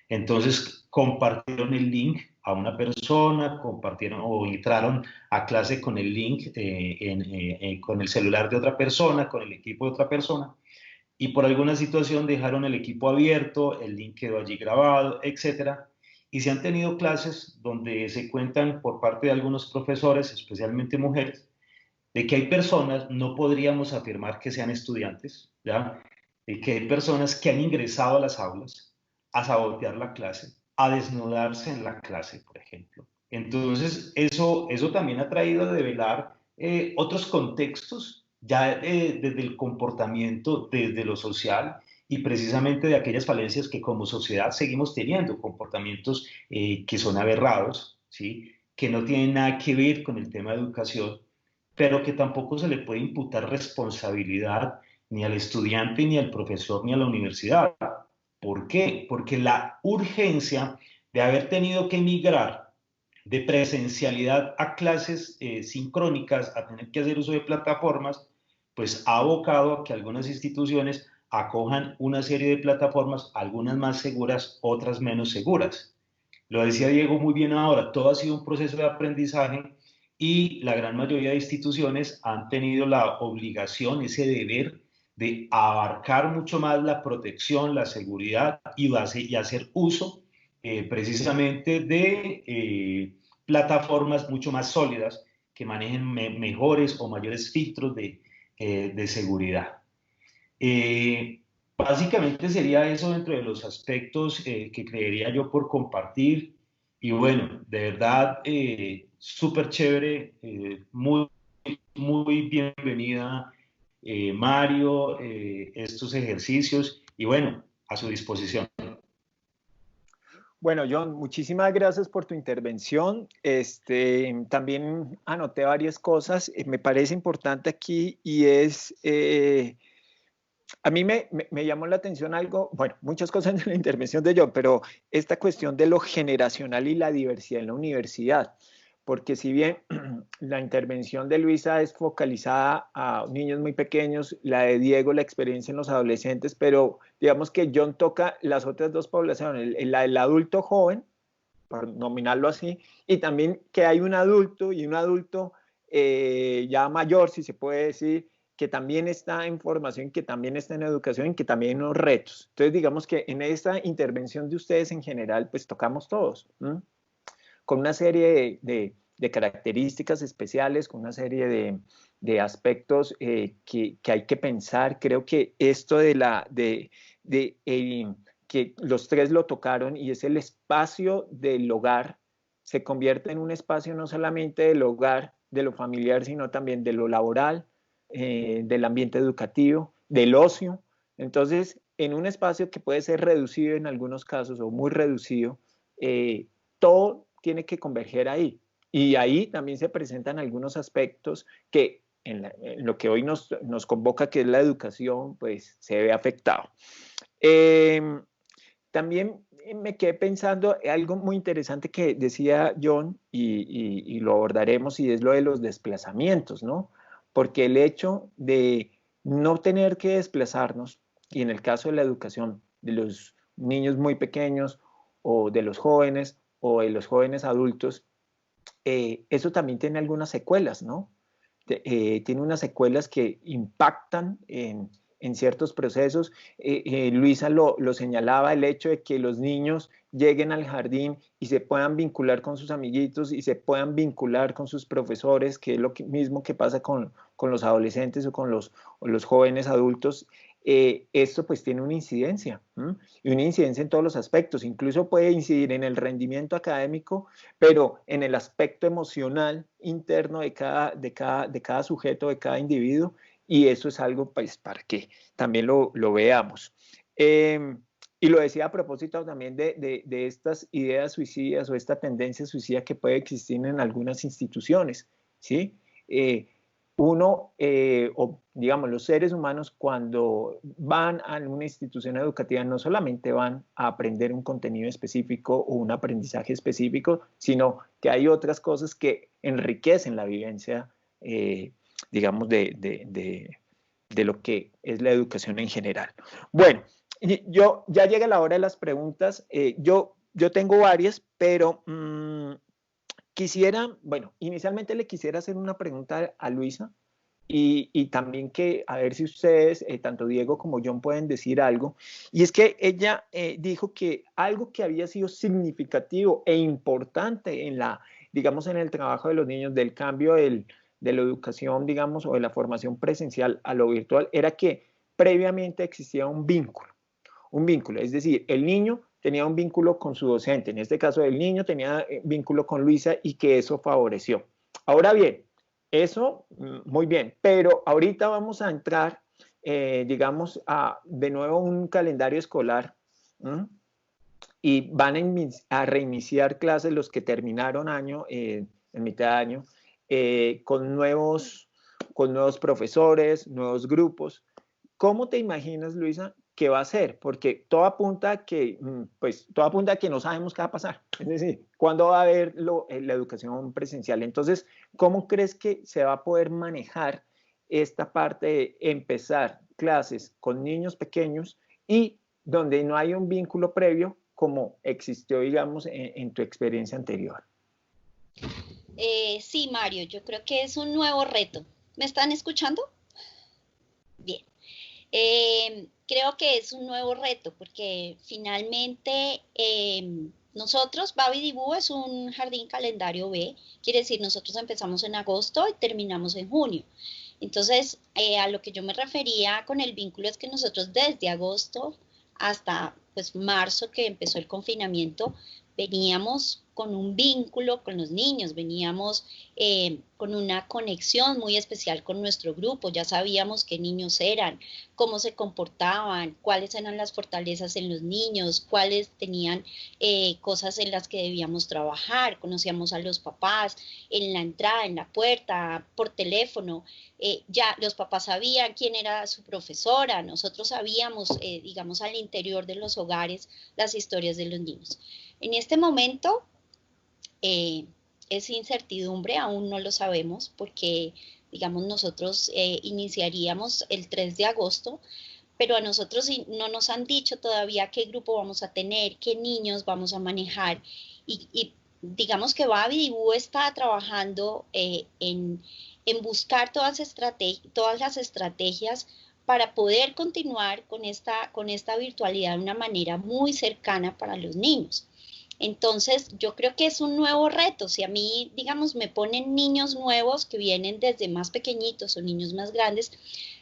Entonces compartieron el link a una persona, compartieron o entraron a clase con el link con el celular de otra persona, con el equipo de otra persona, y por alguna situación dejaron el equipo abierto, el link quedó allí grabado, etcétera. Y se han tenido clases donde se cuentan por parte de algunos profesores, especialmente mujeres, de que hay personas, no podríamos afirmar que sean estudiantes, ¿ya? De que hay personas que han ingresado a las aulas a sabotear la clase, a desnudarse en la clase, por ejemplo. Entonces, eso también ha traído a develar otros contextos, ya desde el comportamiento, desde lo social, y precisamente de aquellas falencias que como sociedad seguimos teniendo, comportamientos que son aberrados, ¿sí? Que no tienen nada que ver con el tema de educación, pero que tampoco se le puede imputar responsabilidad ni al estudiante, ni al profesor, ni a la universidad. ¿Por qué? Porque la urgencia de haber tenido que migrar de presencialidad a clases sincrónicas, a tener que hacer uso de plataformas, pues ha abocado a que algunas instituciones acojan una serie de plataformas, algunas más seguras, otras menos seguras. Lo decía Diego muy bien ahora, todo ha sido un proceso de aprendizaje y la gran mayoría de instituciones han tenido la obligación, ese deber de abarcar mucho más la protección, la seguridad y hacer uso precisamente de plataformas mucho más sólidas que manejen mejores o mayores filtros de seguridad. Básicamente sería eso dentro de los aspectos que creería yo por compartir. Y bueno, de verdad, súper chévere, muy, muy bienvenida, Mario, estos ejercicios y bueno, a su disposición. Bueno, John, muchísimas gracias por tu intervención. También anoté varias cosas. Me parece importante aquí y es, a mí me llamó la atención algo, bueno, muchas cosas en la intervención de John, pero esta cuestión de lo generacional y la diversidad en la universidad. porque si bien la intervención de Luisa es focalizada a niños muy pequeños, la de Diego, la experiencia en los adolescentes, pero digamos que John toca las otras dos poblaciones, la del adulto joven, por nominarlo así, y también que hay un adulto y un adulto ya mayor, si se puede decir, que también está en formación, que también está en educación, que también en unos retos. Entonces, digamos que en esta intervención de ustedes en general, pues tocamos todos, ¿m? Con una serie de características especiales, con una serie de aspectos que hay que pensar. Creo que esto que los tres lo tocaron, y es el espacio del hogar, se convierte en un espacio no solamente del hogar, de lo familiar, sino también de lo laboral, del ambiente educativo, del ocio. Entonces, en un espacio que puede ser reducido en algunos casos o muy reducido, todo tiene que converger ahí. Y ahí también se presentan algunos aspectos que en lo que hoy nos convoca, que es la educación, pues se ve afectado. También me quedé pensando algo muy interesante que decía John, y lo abordaremos, y es lo de los desplazamientos, ¿no? Porque el hecho de no tener que desplazarnos, y en el caso de la educación de los niños muy pequeños, o de los jóvenes, o de los jóvenes adultos, eso también tiene algunas secuelas, ¿no? Tiene unas secuelas que impactan en ciertos procesos. Luisa lo señalaba, el hecho de que los niños lleguen al jardín y se puedan vincular con sus amiguitos y se puedan vincular con sus profesores, que es lo mismo que pasa con los adolescentes o con los jóvenes adultos. Esto pues tiene una incidencia, y una incidencia en todos los aspectos. Incluso puede incidir en el rendimiento académico, pero en el aspecto emocional interno de cada sujeto, de cada individuo, y eso es algo pues para que también lo veamos. Y lo decía a propósito también de estas ideas suicidas o esta tendencia suicida que puede existir en algunas instituciones, ¿sí? Uno, o digamos, los seres humanos, cuando van a una institución educativa, no solamente van a aprender un contenido específico o un aprendizaje específico, sino que hay otras cosas que enriquecen la vivencia, digamos, de lo que es la educación en general. Bueno, ya llega la hora de las preguntas. Yo tengo varias, pero quisiera, bueno, inicialmente le quisiera hacer una pregunta a Luisa, y también que a ver si ustedes, tanto Diego como John, pueden decir algo. Y es que ella dijo que algo que había sido significativo e importante digamos, en el trabajo de los niños, del cambio de la educación, digamos, o de la formación presencial a lo virtual, era que previamente existía un vínculo, es decir, el niño tenía un vínculo con su docente, en este caso el niño tenía vínculo con Luisa, y que eso favoreció. Ahora bien, eso muy bien, pero ahorita vamos a entrar, digamos, de nuevo un calendario escolar, y van a reiniciar clases los que terminaron año, en mitad de año, con nuevos profesores, nuevos grupos. ¿Cómo te imaginas, Luisa, que va a ser? Porque todo apunta a que, no sabemos qué va a pasar. Es decir, ¿cuándo va a haber la educación presencial? Entonces, ¿cómo crees que se va a poder manejar esta parte de empezar clases con niños pequeños y donde no hay un vínculo previo como existió, digamos, en tu experiencia anterior? Sí, Mario, yo creo que es un nuevo reto. ¿Me están escuchando? Bien. Creo que es un nuevo reto porque finalmente nosotros, Babi Dibu es un jardín calendario B, quiere decir nosotros empezamos en agosto y terminamos en junio. Entonces, a lo que yo me refería con el vínculo es que nosotros desde agosto hasta pues marzo, que empezó el confinamiento, veníamos con un vínculo con los niños, veníamos con una conexión muy especial con nuestro grupo, ya sabíamos qué niños eran, cómo se comportaban, cuáles eran las fortalezas en los niños, cuáles tenían cosas en las que debíamos trabajar, conocíamos a los papás en la entrada, en la puerta, por teléfono, ya los papás sabían quién era su profesora, nosotros sabíamos, digamos, al interior de los hogares las historias de los niños. En este momento, es incertidumbre, aún no lo sabemos porque, digamos, nosotros iniciaríamos el 3 de agosto, pero a nosotros no nos han dicho todavía qué grupo vamos a tener, qué niños vamos a manejar y digamos que Babi está trabajando en buscar todas las estrategias para poder continuar con esta virtualidad de una manera muy cercana para los niños. Entonces, yo creo que es un nuevo reto. Si a mí, digamos, me ponen niños nuevos que vienen desde más pequeñitos o niños más grandes,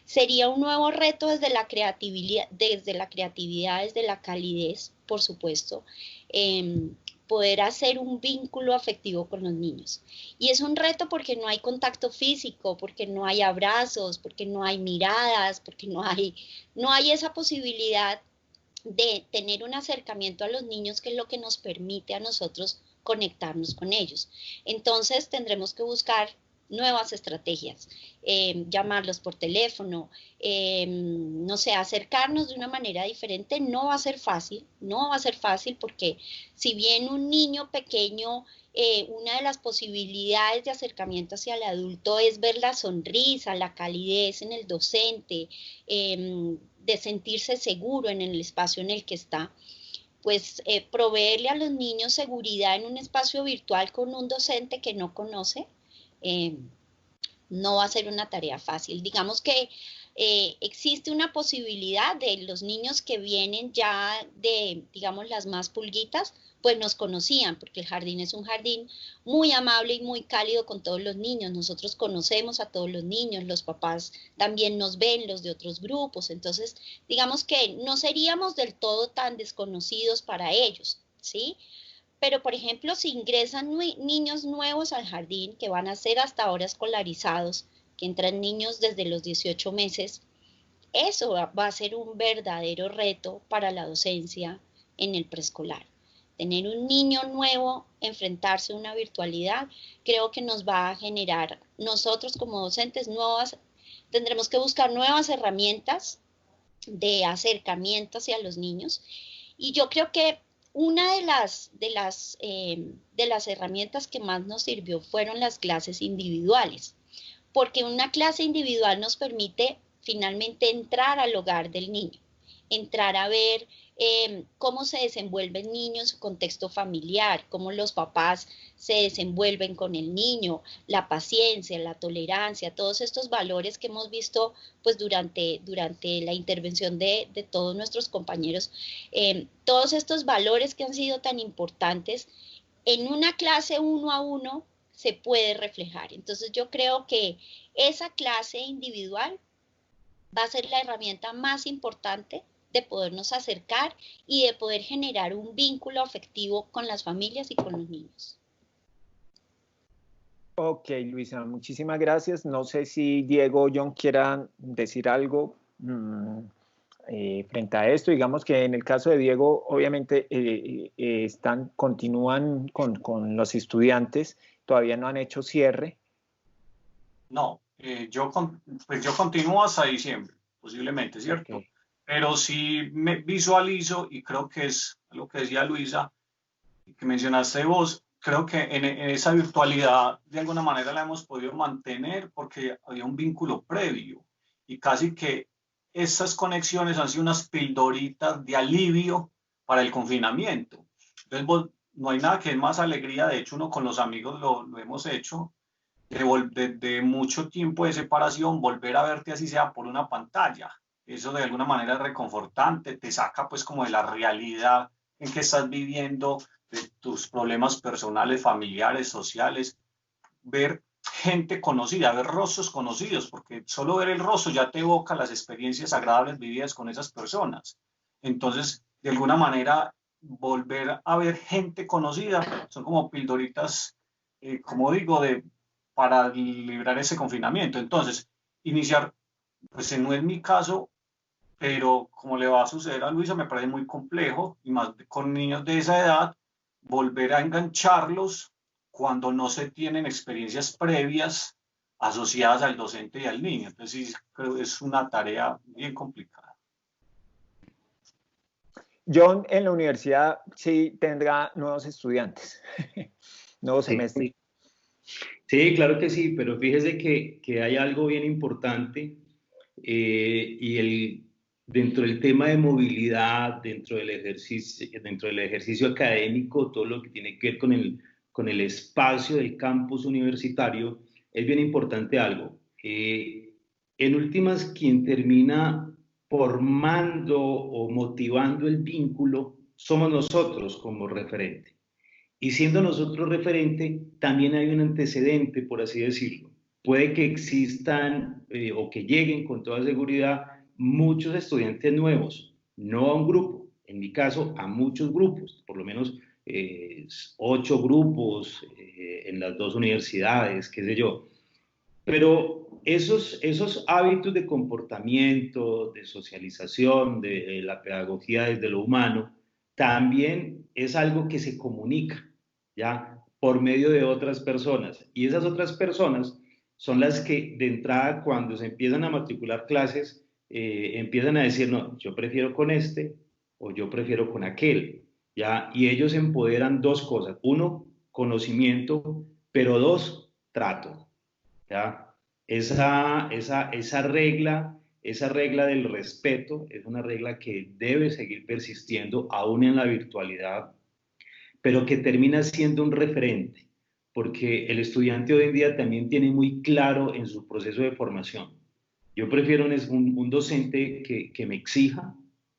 sería un nuevo reto desde la creatividad, desde la calidez, por supuesto, poder hacer un vínculo afectivo con los niños. Y es un reto porque no hay contacto físico, porque no hay abrazos, porque no hay miradas, porque no hay esa posibilidad de tener un acercamiento a los niños, que es lo que nos permite a nosotros conectarnos con ellos. Entonces tendremos que buscar nuevas estrategias, llamarlos por teléfono, no sé, acercarnos de una manera diferente. No va a ser fácil, no va a ser fácil porque si bien un niño pequeño, una de las posibilidades de acercamiento hacia el adulto es ver la sonrisa, la calidez en el docente, de sentirse seguro en el espacio en el que está, pues proveerle a los niños seguridad en un espacio virtual con un docente que no conoce, no va a ser una tarea fácil. Digamos que existe una posibilidad de los niños que vienen ya de, digamos, las más pulguitas, pues nos conocían, porque el jardín es un jardín muy amable y muy cálido con todos los niños. Nosotros conocemos a todos los niños, los papás también nos ven, los de otros grupos. Entonces, digamos que no seríamos del todo tan desconocidos para ellos, ¿sí? Pero, por ejemplo, si ingresan niños nuevos al jardín, que van a ser hasta ahora escolarizados, que entran niños desde los 18 meses, eso va a ser un verdadero reto para la docencia en el preescolar. Tener un niño nuevo, enfrentarse a una virtualidad, creo que nos va a generar, nosotros como docentes, tendremos que buscar nuevas herramientas de acercamiento hacia los niños. Y yo creo que una de las herramientas que más nos sirvió fueron las clases individuales, porque una clase individual nos permite finalmente entrar al hogar del niño, entrar a ver cómo se desenvuelve el niño en su contexto familiar, cómo los papás se desenvuelven con el niño, la paciencia, la tolerancia, todos estos valores que hemos visto pues durante la intervención de todos nuestros compañeros, todos estos valores que han sido tan importantes en una clase 1 a 1 se puede reflejar. Entonces yo creo que esa clase individual va a ser la herramienta más importante de podernos acercar y de poder generar un vínculo afectivo con las familias y con los niños. Ok, Luisa, muchísimas gracias. No sé si Diego o John quieran decir algo frente a esto. Digamos que en el caso de Diego, obviamente continúan con los estudiantes, todavía no han hecho cierre. No, yo continúo hasta diciembre, posiblemente, ¿cierto? Okay. Pero sí me visualizo, y creo que es lo que decía Luisa, que mencionaste vos, creo que en esa virtualidad de alguna manera la hemos podido mantener porque había un vínculo previo y casi que estas conexiones han sido unas pildoritas de alivio para el confinamiento. Entonces no hay nada que es más alegría, de hecho uno con los amigos lo hemos hecho, de mucho tiempo de separación, volver a verte así sea por una pantalla. Eso de alguna manera es reconfortante, te saca pues como de la realidad en que estás viviendo, de tus problemas personales, familiares, sociales, ver gente conocida, ver rostros conocidos, porque solo ver el rostro ya te evoca las experiencias agradables vividas con esas personas. Entonces, de alguna manera, volver a ver gente conocida son como pildoritas, como digo, para librar ese confinamiento. Entonces, iniciar, pues no es mi caso, pero como le va a suceder a Luisa, me parece muy complejo, y más con niños de esa edad, volver a engancharlos cuando no se tienen experiencias previas asociadas al docente y al niño. Entonces, sí, creo que es una tarea bien complicada. John en la universidad sí tendrá nuevos estudiantes, nuevos semestres. Sí, claro que sí, pero fíjese que hay algo bien importante dentro del tema de movilidad, dentro del ejercicio académico, todo lo que tiene que ver con el espacio del campus universitario, es bien importante algo. En últimas, quien termina formando o motivando el vínculo somos nosotros como referente. Y siendo nosotros referente, también hay un antecedente, por así decirlo. Puede que existan o que lleguen con toda seguridad muchos estudiantes nuevos, no a un grupo, en mi caso a muchos grupos, por lo menos 8 grupos en las 2 universidades, qué sé yo. Pero esos hábitos de comportamiento, de socialización, de la pedagogía desde lo humano, también es algo que se comunica, ¿ya? Por medio de otras personas. Y esas otras personas son las que de entrada cuando se empiezan a matricular clases, empiezan a decir, no, yo prefiero con este o yo prefiero con aquel, ¿ya? Y ellos empoderan dos cosas. Uno, conocimiento, pero dos, trato. ¿Ya? Esa regla del respeto es una regla que debe seguir persistiendo aún en la virtualidad, pero que termina siendo un referente, porque el estudiante hoy en día también tiene muy claro en su proceso de formación. Yo prefiero un docente que me exija,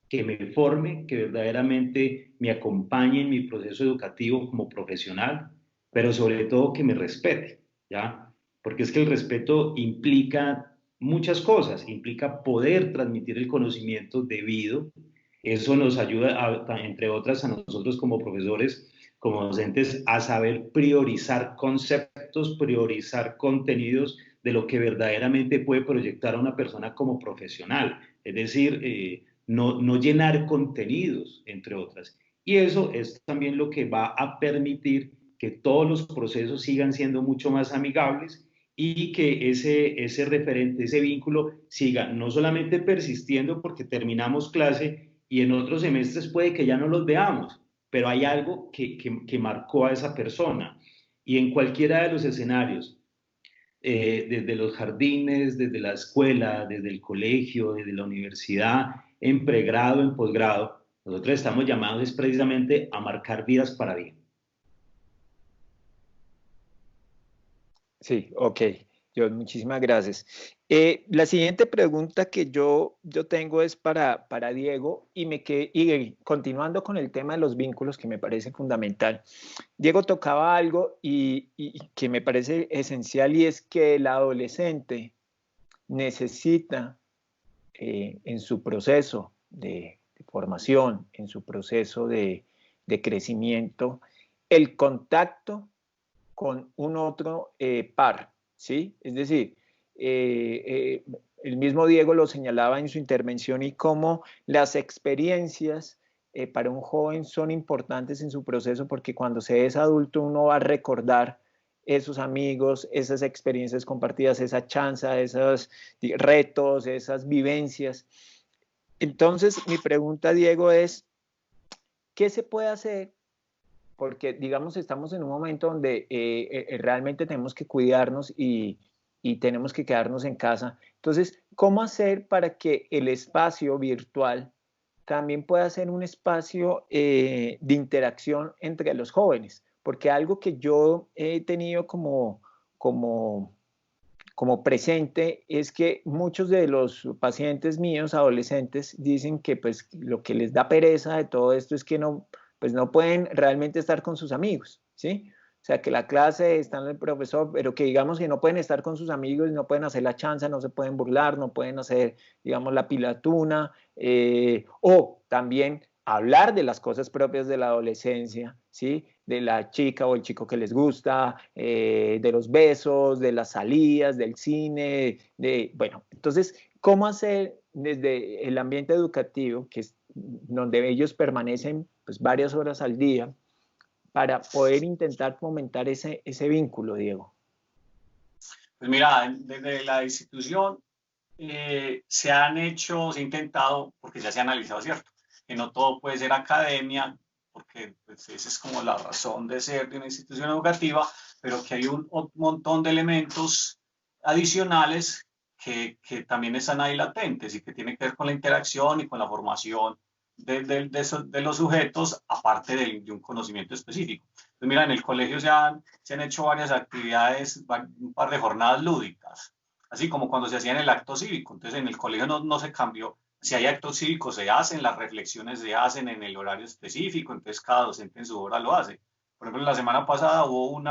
que me forme, que verdaderamente me acompañe en mi proceso educativo como profesional, pero sobre todo que me respete, ¿ya? Porque es que el respeto implica muchas cosas, implica poder transmitir el conocimiento debido. Eso nos ayuda, entre otras, a nosotros como profesores, como docentes, a saber priorizar conceptos, priorizar contenidos de lo que verdaderamente puede proyectar a una persona como profesional. Es decir, no llenar contenidos, entre otras. Y eso es también lo que va a permitir que todos los procesos sigan siendo mucho más amigables y que ese referente, ese vínculo siga no solamente persistiendo porque terminamos clase y en otros semestres puede que ya no los veamos, pero hay algo que marcó a esa persona. Y en cualquiera de los escenarios, desde los jardines, desde la escuela, desde el colegio, desde la universidad, en pregrado, en posgrado, nosotros estamos llamados precisamente a marcar vidas para bien. Sí, ok. Yo, muchísimas gracias. La siguiente pregunta que yo tengo es para Diego y continuando con el tema de los vínculos que me parece fundamental. Diego tocaba algo y que me parece esencial y es que el adolescente necesita en su proceso de formación, en su proceso de crecimiento, el contacto con un otro par, ¿sí? Es decir, el mismo Diego lo señalaba en su intervención y cómo las experiencias para un joven son importantes en su proceso porque cuando se es adulto uno va a recordar esos amigos, esas experiencias compartidas, esa chanza, esos retos, esas vivencias. Entonces, mi pregunta, Diego, es, ¿qué se puede hacer? Porque, digamos, estamos en un momento donde realmente tenemos que cuidarnos y tenemos que quedarnos en casa. Entonces, ¿cómo hacer para que el espacio virtual también pueda ser un espacio de interacción entre los jóvenes? Porque algo que yo he tenido como presente es que muchos de los pacientes míos, adolescentes, dicen que pues lo que les da pereza de todo esto es que pues no pueden realmente estar con sus amigos, ¿sí? O sea, que la clase está en el profesor, pero que digamos que no pueden estar con sus amigos, no pueden hacer la chanza, no se pueden burlar, no pueden hacer, digamos, la pilatuna, o también hablar de las cosas propias de la adolescencia, ¿sí? De la chica o el chico que les gusta, de los besos, de las salidas, del cine, bueno, entonces, ¿cómo hacer desde el ambiente educativo, que es donde ellos permanecen pues, varias horas al día, para poder intentar fomentar ese vínculo, Diego? Pues mira, desde la institución se ha intentado, porque ya se ha analizado, ¿cierto? Que no todo puede ser academia, porque pues, esa es como la razón de ser de una institución educativa, pero que hay un montón de elementos adicionales que también están ahí latentes y que tienen que ver con la interacción y con la formación de los sujetos, aparte de un conocimiento específico. Entonces, mira, en el colegio se han hecho varias actividades, un par de jornadas lúdicas, así como cuando se hacía en el acto cívico. Entonces, en el colegio no se cambió. Si hay actos cívicos, se hacen, las reflexiones se hacen en el horario específico, entonces cada docente en su hora lo hace. Por ejemplo, la semana pasada hubo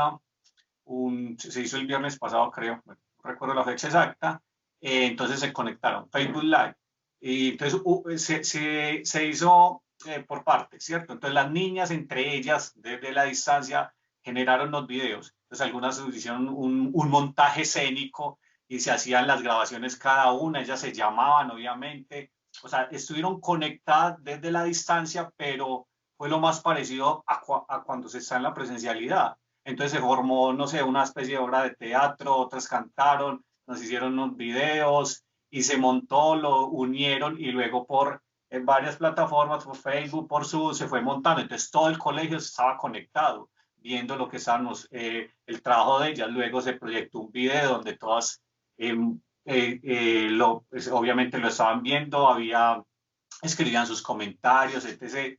se hizo el viernes pasado, creo, no recuerdo la fecha exacta, entonces se conectaron Facebook Live. Y entonces se hizo por partes, ¿cierto? Entonces las niñas entre ellas, desde la distancia, generaron los videos. Entonces algunas hicieron un montaje escénico y se hacían las grabaciones cada una, ellas se llamaban, obviamente. O sea, estuvieron conectadas desde la distancia, pero fue lo más parecido a cuando se está en la presencialidad. Entonces se formó, no sé, una especie de obra de teatro, otras cantaron, nos hicieron unos videos y se montó, lo unieron y luego por varias plataformas, por Facebook, por Zoom, se fue montando. Entonces todo el colegio estaba conectado, viendo lo que estábamos, el trabajo de ellas. Luego se proyectó un video donde todas, pues, obviamente lo estaban viendo, escribían sus comentarios, etc.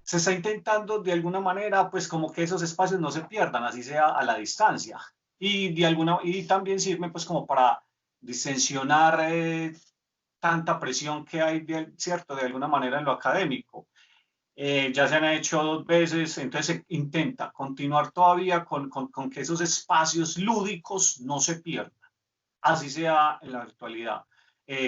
Se está intentando de alguna manera, pues como que esos espacios no se pierdan, así sea a la distancia. Y también sirve pues como para distensionar tanta presión que hay, ¿cierto? De alguna manera en lo académico. Ya se han hecho 2 veces, entonces se intenta continuar todavía con que esos espacios lúdicos no se pierdan, así sea en la virtualidad.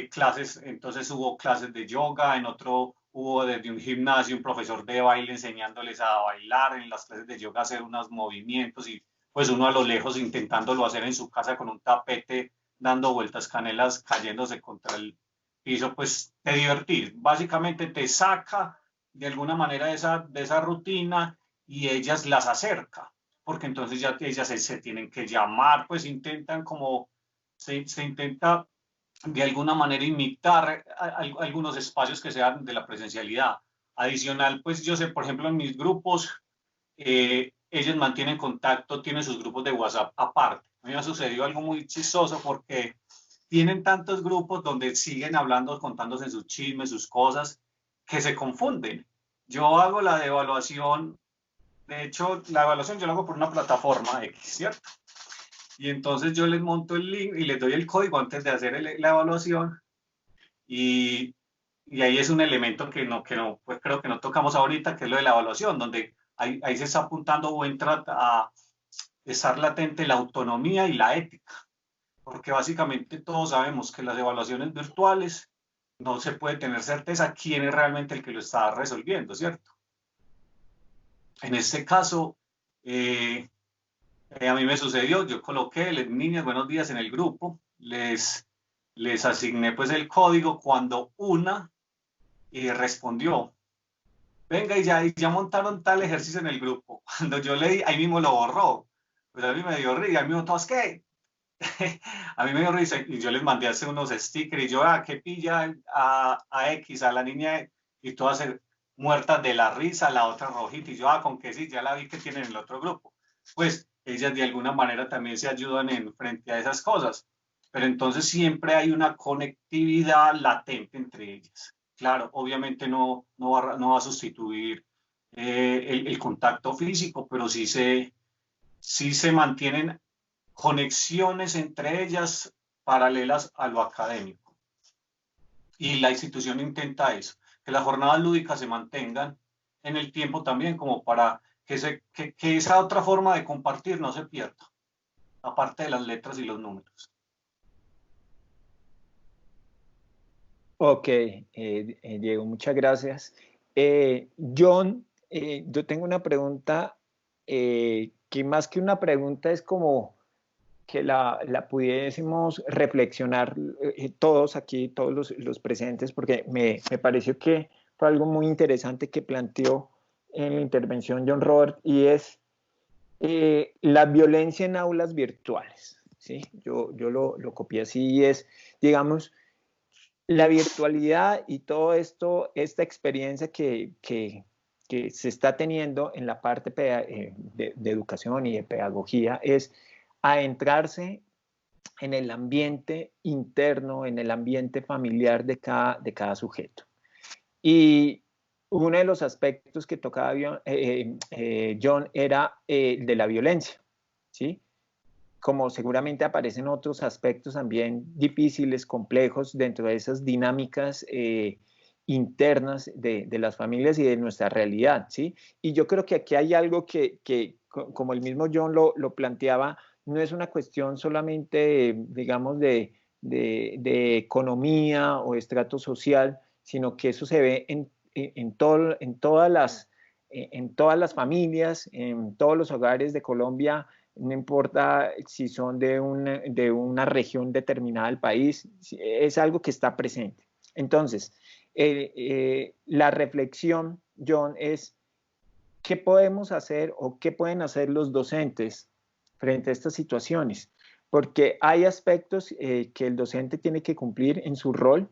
Clases, entonces hubo clases de yoga, en otro hubo desde un gimnasio un profesor de baile enseñándoles a bailar, en las clases de yoga hacer unos movimientos y pues uno a lo lejos intentándolo hacer en su casa con un tapete, dando vueltas canelas, cayéndose contra el piso, pues te divertir. Básicamente te saca de alguna manera de esa rutina y ellas las acerca, porque entonces ya ellas se tienen que llamar, pues intentan como se intenta de alguna manera imitar algunos espacios que sean de la presencialidad. Adicional, pues yo sé, por ejemplo, en mis grupos, ellos mantienen contacto, tienen sus grupos de WhatsApp aparte. A mí me ha sucedido algo muy chistoso porque tienen tantos grupos donde siguen hablando, contándose sus chismes, sus cosas, que se confunden. Yo hago la evaluación, de hecho, la evaluación yo la hago por una plataforma X, ¿cierto? Y entonces yo les monto el link y les doy el código antes de hacer la evaluación y ahí es un elemento que pues creo que no tocamos ahorita, que es lo de la evaluación, donde ahí se está apuntando o entra a estar latente la autonomía y la ética, porque básicamente todos sabemos que las evaluaciones virtuales no se puede tener certeza quién es realmente el que lo está resolviendo, ¿cierto? En este caso, a mí me sucedió, yo coloqué, niñas, buenos días en el grupo, les asigné pues el código cuando una respondió, venga y ya montaron tal ejercicio en el grupo. Cuando yo leí, ahí mismo lo borró. Pues a mí me dio risa, a mí me todas, ¿qué? A mí me dio risa y yo les mandé a hacer unos stickers y yo, ¿qué pilla a X, a la niña? Y todas muertas de la risa, la otra rojita y yo, con que sí, ya la vi que tienen en el otro grupo. Pues ellas de alguna manera también se ayudan en frente a esas cosas, pero entonces siempre hay una conectividad latente entre ellas. Claro, obviamente no va a sustituir el contacto físico, pero sí se mantienen conexiones entre ellas paralelas a lo académico. Y la institución intenta eso, que las jornadas lúdicas se mantengan en el tiempo también, como para que esa otra forma de compartir no se pierda, aparte de las letras y los números. Ok, Diego, muchas gracias. John, yo tengo una pregunta que más que una pregunta es como que la pudiésemos reflexionar todos aquí, todos los presentes, porque me pareció que fue algo muy interesante que planteó en la intervención John Robert, y es la violencia en aulas virtuales. ¿Sí? Yo lo copié así, y es, digamos, la virtualidad y todo esto, esta experiencia que que se está teniendo en la parte de educación y de pedagogía es adentrarse en el ambiente interno, en el ambiente familiar de cada sujeto. Y uno de los aspectos que tocaba John era de la violencia, ¿sí? Como seguramente aparecen otros aspectos también difíciles, complejos, dentro de esas dinámicas internas de las familias y de nuestra realidad, ¿sí? Y yo creo que aquí hay algo que como el mismo John lo planteaba, no es una cuestión solamente, digamos, de economía o estrato social, sino que eso se ve en todas las familias, en todos los hogares de Colombia, no importa si son de una región determinada del país, es algo que está presente. Entonces, la reflexión, John, es ¿qué podemos hacer o qué pueden hacer los docentes frente a estas situaciones? Porque hay aspectos que el docente tiene que cumplir en su rol,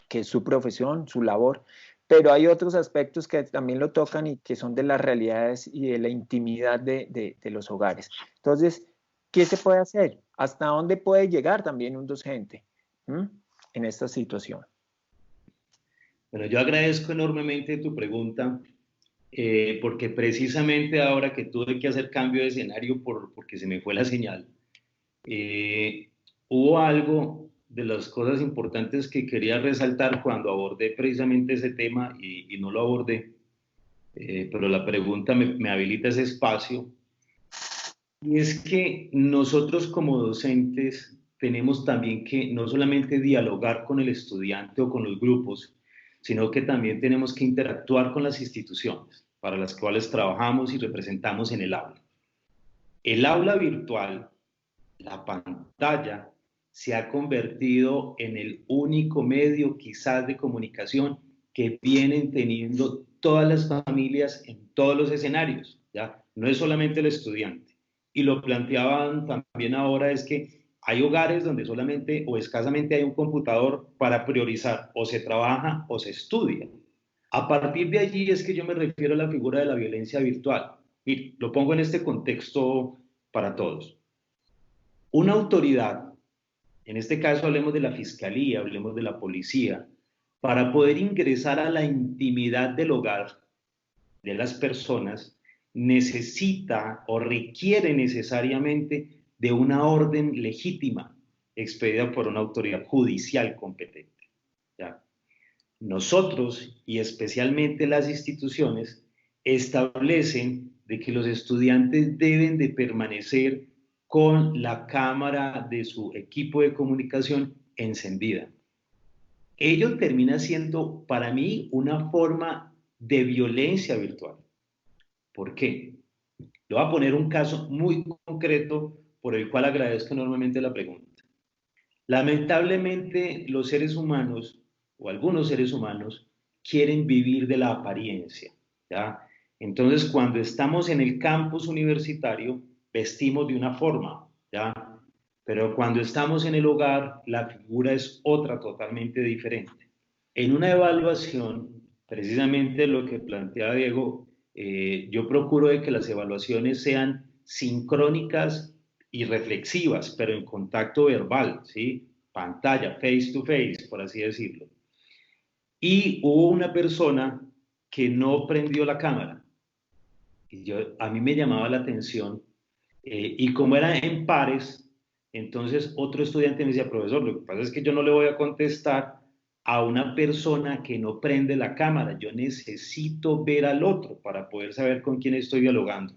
que es su profesión, su labor, pero hay otros aspectos que también lo tocan y que son de las realidades y de la intimidad de los hogares. Entonces, ¿qué se puede hacer? ¿Hasta dónde puede llegar también un docente en esta situación? Bueno, yo agradezco enormemente tu pregunta, porque precisamente ahora que tuve que hacer cambio de escenario porque se me fue la señal, hubo algo de las cosas importantes que quería resaltar cuando abordé precisamente ese tema y no lo abordé, pero la pregunta me habilita ese espacio, y es que nosotros como docentes tenemos también que no solamente dialogar con el estudiante o con los grupos, sino que también tenemos que interactuar con las instituciones para las cuales trabajamos y representamos en el aula. El aula virtual, la pantalla, se ha convertido en el único medio quizás de comunicación que vienen teniendo todas las familias en todos los escenarios, ¿ya? No es solamente el estudiante. Y lo planteaban también ahora, es que hay hogares donde solamente o escasamente hay un computador para priorizar, o se trabaja o se estudia. A partir de allí es que yo me refiero a la figura de la violencia virtual. Mire, lo pongo en este contexto para todos. Una autoridad, en este caso hablemos de la fiscalía, hablemos de la policía, para poder ingresar a la intimidad del hogar de las personas, necesita o requiere necesariamente de una orden legítima expedida por una autoridad judicial competente, ¿ya? Nosotros, y especialmente las instituciones, establecen de que los estudiantes deben de permanecer con la cámara de su equipo de comunicación encendida. Ello termina siendo para mí una forma de violencia virtual. ¿Por qué? Le voy a poner un caso muy concreto por el cual agradezco enormemente la pregunta. Lamentablemente, los seres humanos, o algunos seres humanos, quieren vivir de la apariencia, ¿ya? Entonces, cuando estamos en el campus universitario, vestimos de una forma, ¿ya? Pero cuando estamos en el hogar, la figura es otra totalmente diferente. En una evaluación, precisamente lo que plantea Diego, yo procuro de que las evaluaciones sean sincrónicas y reflexivas, pero en contacto verbal, ¿sí? Pantalla, face to face, por así decirlo. Y hubo una persona que no prendió la cámara. Y a mí me llamaba la atención, y como era en pares, entonces otro estudiante me decía, profesor, lo que pasa es que yo no le voy a contestar a una persona que no prende la cámara, yo necesito ver al otro para poder saber con quién estoy dialogando.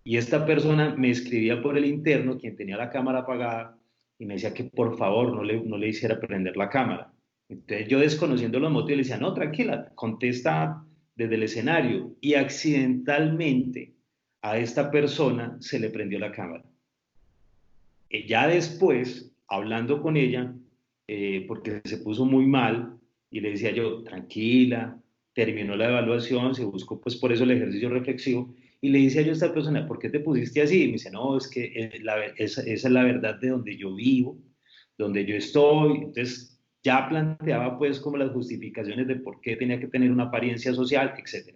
Y esta persona me escribía por el interno, quien tenía la cámara apagada, y me decía que por favor no le hiciera prender la cámara. Entonces yo, desconociendo los motivos, le decía, no, tranquila, contesta desde el escenario. Y accidentalmente a esta persona se le prendió la cámara. Ya después, hablando con ella, porque se puso muy mal, y le decía yo, tranquila, terminó la evaluación, se buscó pues por eso el ejercicio reflexivo, y le decía yo a esta persona, ¿por qué te pusiste así? Y me dice, no, es que esa es la verdad de donde yo vivo, donde yo estoy. Entonces ya planteaba pues como las justificaciones de por qué tenía que tener una apariencia social, etc.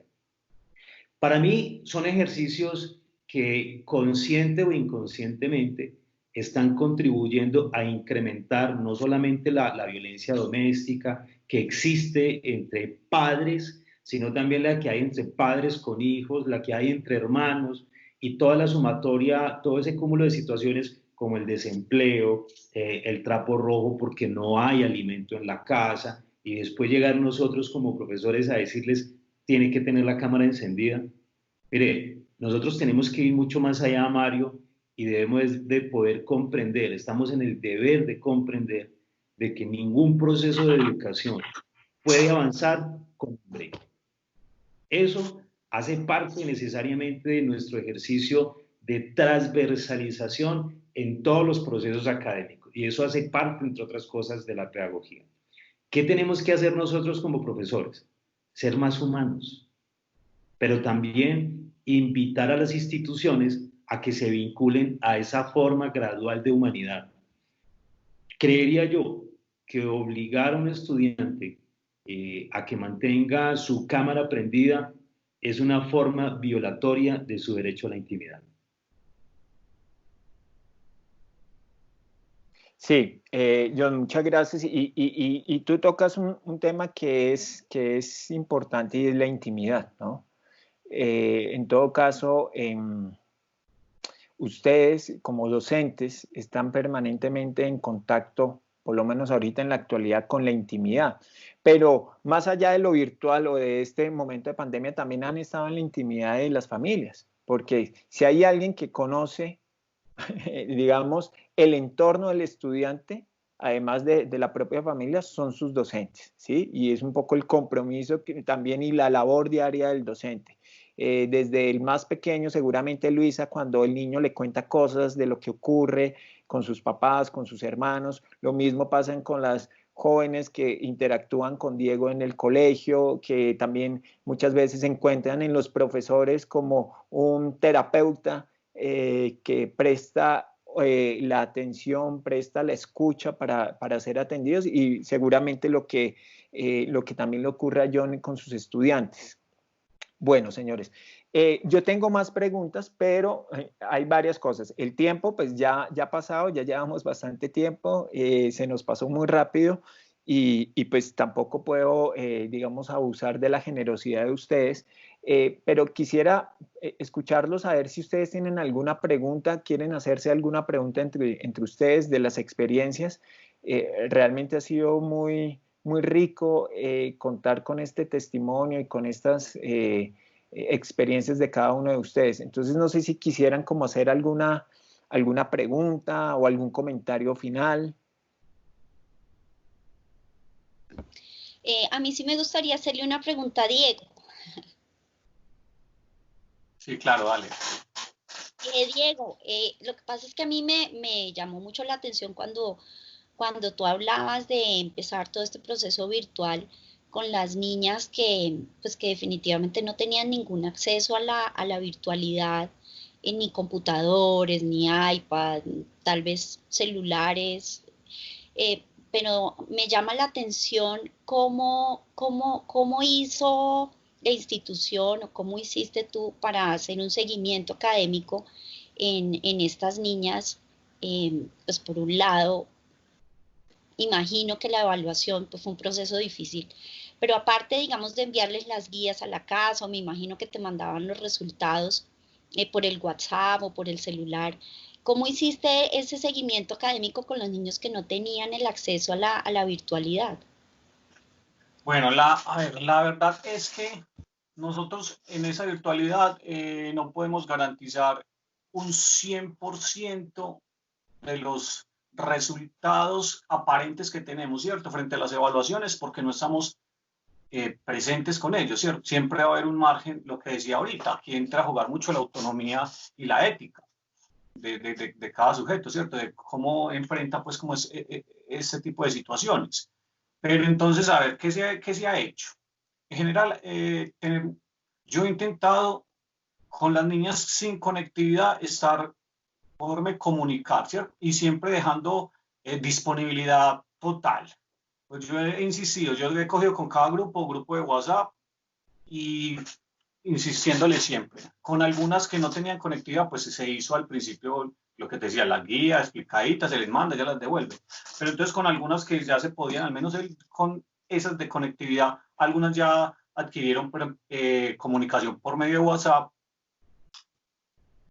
Para mí son ejercicios que consciente o inconscientemente están contribuyendo a incrementar no solamente la violencia doméstica que existe entre padres, sino también la que hay entre padres con hijos, la que hay entre hermanos y toda la sumatoria, todo ese cúmulo de situaciones como el desempleo, el trapo rojo porque no hay alimento en la casa y después llegar nosotros como profesores a decirles tiene que tener la cámara encendida. Mire, nosotros tenemos que ir mucho más allá, Mario, y debemos de poder comprender, estamos en el deber de comprender de que ningún proceso de educación puede avanzar con hambre. Eso hace parte necesariamente de nuestro ejercicio de transversalización en todos los procesos académicos y eso hace parte, entre otras cosas, de la pedagogía. ¿Qué tenemos que hacer nosotros como profesores? Ser más humanos, pero también invitar a las instituciones a que se vinculen a esa forma gradual de humanidad. Creería yo que obligar a un estudiante a que mantenga su cámara prendida es una forma violatoria de su derecho a la intimidad. Sí, John, muchas gracias. Y tú tocas un tema que es importante y es la intimidad, ¿no? En todo caso, ustedes como docentes están permanentemente en contacto, por lo menos ahorita en la actualidad, con la intimidad. Pero más allá de lo virtual o de este momento de pandemia, también han estado en la intimidad de las familias, porque si hay alguien que conoce, digamos, el entorno del estudiante, además de la propia familia, son sus docentes, ¿sí? Y es un poco el compromiso que, también y la labor diaria del docente. Desde el más pequeño, seguramente Luisa, cuando el niño le cuenta cosas de lo que ocurre con sus papás, con sus hermanos, lo mismo pasa con las jóvenes que interactúan con Diego en el colegio, que también muchas veces se encuentran en los profesores como un terapeuta que presta la atención, presta la escucha para ser atendidos y seguramente lo que también le ocurre a John con sus estudiantes. Bueno, señores, yo tengo más preguntas, pero hay varias cosas. El tiempo, pues ya ha pasado, ya llevamos bastante tiempo, se nos pasó muy rápido y pues tampoco puedo, digamos, abusar de la generosidad de ustedes, pero quisiera escucharlos a ver si ustedes tienen alguna pregunta, quieren hacerse alguna pregunta entre ustedes de las experiencias. Realmente ha sido muy rico contar con este testimonio y con estas experiencias de cada uno de ustedes. Entonces, no sé si quisieran como hacer alguna pregunta o algún comentario final. A mí sí me gustaría hacerle una pregunta a Diego. Sí, claro, dale. Diego, lo que pasa es que a mí me llamó mucho la atención cuando tú hablabas de empezar todo este proceso virtual con las niñas pues que definitivamente no tenían ningún acceso a la virtualidad, ni computadores, ni iPad, tal vez celulares, pero me llama la atención cómo hizo la institución o cómo hiciste tú para hacer un seguimiento académico en estas niñas, pues por un lado, imagino que la evaluación pues, fue un proceso difícil, pero aparte, digamos, de enviarles las guías a la casa, o me imagino que te mandaban los resultados por el WhatsApp o por el celular, ¿cómo hiciste ese seguimiento académico con los niños que no tenían el acceso a la virtualidad? Bueno, a ver, la verdad es que nosotros en esa virtualidad no podemos garantizar un 100% de los resultados aparentes que tenemos, ¿cierto? Frente a las evaluaciones, porque no estamos presentes con ellos, ¿cierto? Siempre va a haber un margen, lo que decía ahorita, aquí entra a jugar mucho la autonomía y la ética de cada sujeto, ¿cierto? De cómo enfrenta, pues, como ese tipo de situaciones. Pero entonces, a ver, qué se ha hecho? En general, yo he intentado con las niñas sin conectividad poderme comunicar, ¿cierto? Y siempre dejando disponibilidad total. Pues yo he insistido, yo he cogido con cada grupo de WhatsApp y insistiéndole siempre. Con algunas que no tenían conectividad, pues se hizo al principio lo que te decía, la guía explicadita, se les manda, ya las devuelve. Pero entonces con algunas que ya se podían, al menos con esas de conectividad, algunas ya adquirieron comunicación por medio de WhatsApp.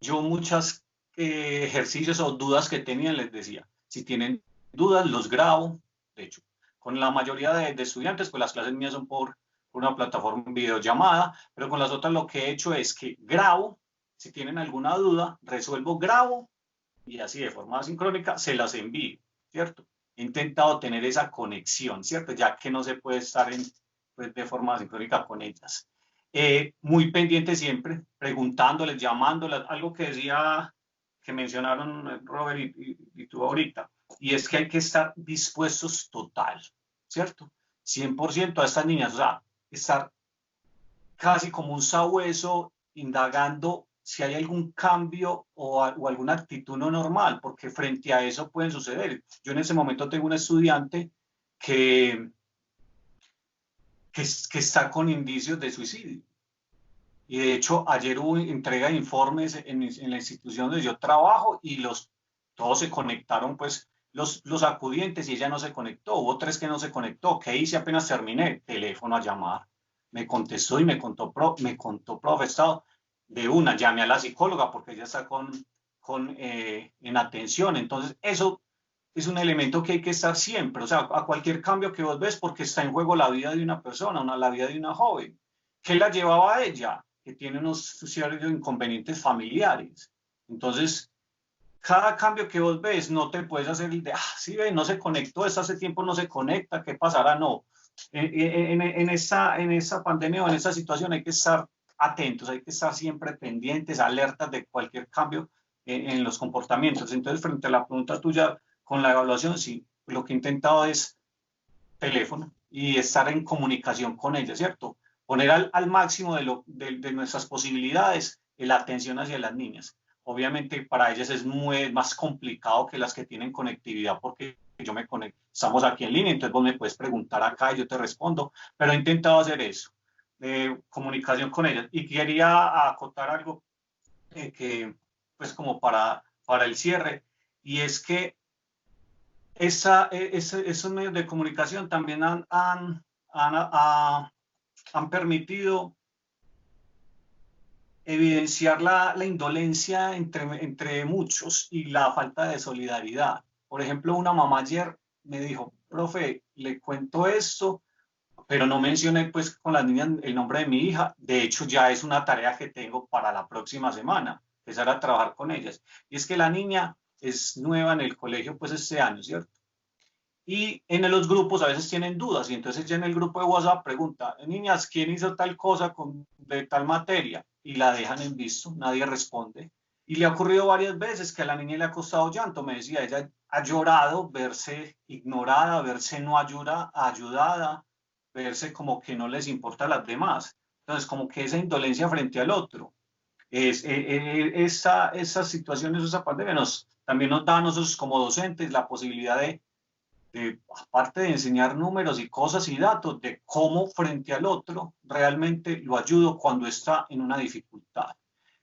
Yo muchos ejercicios o dudas que tenían les decía, si tienen dudas los grabo. De hecho, con la mayoría de estudiantes, pues las clases mías son por una plataforma de videollamada, pero con las otras lo que he hecho es que grabo, si tienen alguna duda, resuelvo, grabo y así de forma sincrónica se las envío, ¿cierto? He intentado tener esa conexión, ¿cierto? Ya que no se puede estar pues, de forma sincrónica con ellas. Muy pendiente siempre, preguntándoles, llamándoles, algo que decía, que mencionaron Robert y tú ahorita, y es que hay que estar dispuestos total, ¿cierto? 100% a estas niñas, o sea, estar casi como un sabueso indagando si hay algún cambio o alguna actitud no normal, porque frente a eso pueden suceder. Yo en ese momento tengo un estudiante que está con indicios de suicidio. Y de hecho, ayer hubo entrega de informes en la institución donde yo trabajo y todos se conectaron, pues, los acudientes y ella no se conectó. Hubo 3 que no se conectó. ¿Qué hice apenas terminé? Teléfono a llamar. Me contestó y me contó, profe, estado de una. Llamé a la psicóloga porque ella está en atención. Entonces, eso es un elemento que hay que estar siempre. O sea, a cualquier cambio que vos ves, porque está en juego la vida de una persona, la vida de una joven. ¿Qué la llevaba a ella? Que tiene unos ciertos inconvenientes familiares. Entonces, cada cambio que vos ves, no te puedes hacer el de, sí, ve, no se conectó, hace tiempo no se conecta, ¿qué pasará? No. En esa pandemia o en esa situación hay que estar atentos, hay que estar siempre pendientes, alertas de cualquier cambio en los comportamientos. Entonces, frente a la pregunta tuya, con la evaluación, sí, lo que he intentado es teléfono y estar en comunicación con ella, ¿cierto? Poner al máximo de nuestras posibilidades la atención hacia las niñas. Obviamente para ellas es más complicado que las que tienen conectividad porque yo me conecto, estamos aquí en línea, entonces vos me puedes preguntar acá y yo te respondo, pero he intentado hacer eso, comunicación con ellas. Y quería acotar algo que, pues como para el cierre, y es que esos medios de comunicación también han permitido evidenciar la indolencia entre muchos y la falta de solidaridad. Por ejemplo, una mamá ayer me dijo, profe, le cuento esto, pero no mencioné pues con las niñas el nombre de mi hija. De hecho, ya es una tarea que tengo para la próxima semana, empezar a trabajar con ellas. Y es que la niña es nueva en el colegio pues este año, ¿cierto? Y en los grupos a veces tienen dudas y entonces ya en el grupo de WhatsApp pregunta, niñas, ¿quién hizo tal cosa de tal materia? Y la dejan en visto, nadie responde. Y le ha ocurrido varias veces que a la niña le ha costado llanto, me decía, ella ha llorado, verse ignorada, verse no ayudada, verse como que no les importa a las demás. Entonces, como que esa indolencia frente al otro. Esas situaciones, esa pandemia también nos da a nosotros como docentes la posibilidad aparte de enseñar números y cosas y datos, de cómo frente al otro realmente lo ayudo cuando está en una dificultad.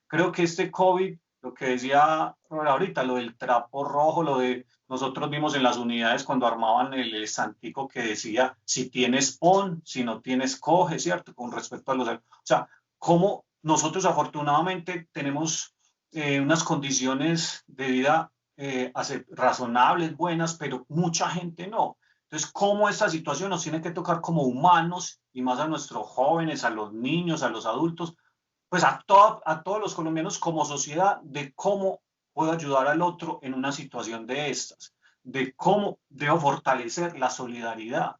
Creo que este COVID, lo que decía ahorita, lo del trapo rojo, lo de nosotros vimos en las unidades cuando armaban el estantico que decía, si tienes pon, si no tienes coge, ¿cierto? Con respecto a o sea, cómo nosotros afortunadamente tenemos unas condiciones de vida razonables, buenas, pero mucha gente no. Entonces, ¿cómo esta situación nos tiene que tocar como humanos y más a nuestros jóvenes, a los niños, a los adultos, pues a todos los colombianos como sociedad, de cómo puedo ayudar al otro en una situación de estas, de cómo debo fortalecer la solidaridad,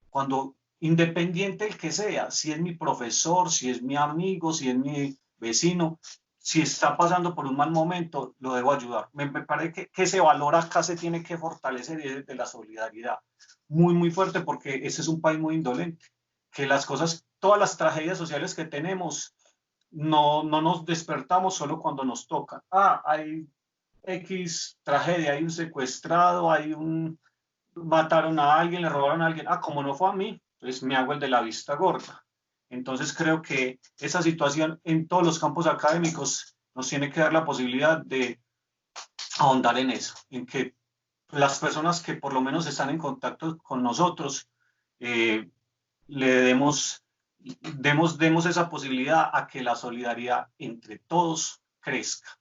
cuando independiente el que sea, si es mi profesor, si es mi amigo, si es mi vecino, si está pasando por un mal momento, lo debo ayudar. Me parece que ese valor acá se tiene que fortalecer y es de la solidaridad. Muy, muy fuerte porque ese es un país muy indolente. Que las cosas, todas las tragedias sociales que tenemos, no nos despertamos solo cuando nos tocan. Hay X tragedia, hay un secuestrado, mataron a alguien, le robaron a alguien. Como no fue a mí, entonces me hago el de la vista gorda. Entonces creo que esa situación en todos los campos académicos nos tiene que dar la posibilidad de ahondar en eso, en que las personas que por lo menos están en contacto con nosotros, le demos esa posibilidad a que la solidaridad entre todos crezca,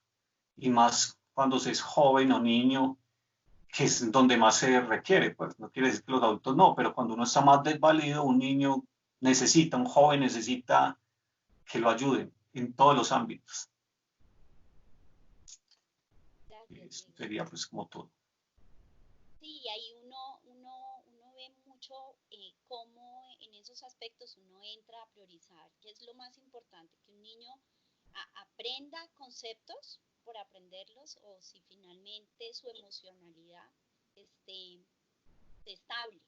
y más cuando se es joven o niño, que es donde más se requiere. Pues no quiere decir que los adultos no, pero cuando uno está más desvalido, un niño necesita, un joven necesita que lo ayuden en todos los ámbitos. Eso sería pues como todo. Sí, ahí uno ve mucho cómo en esos aspectos uno entra a priorizar, qué es lo más importante, que un niño aprenda conceptos por aprenderlos, o si finalmente su emocionalidad esté estable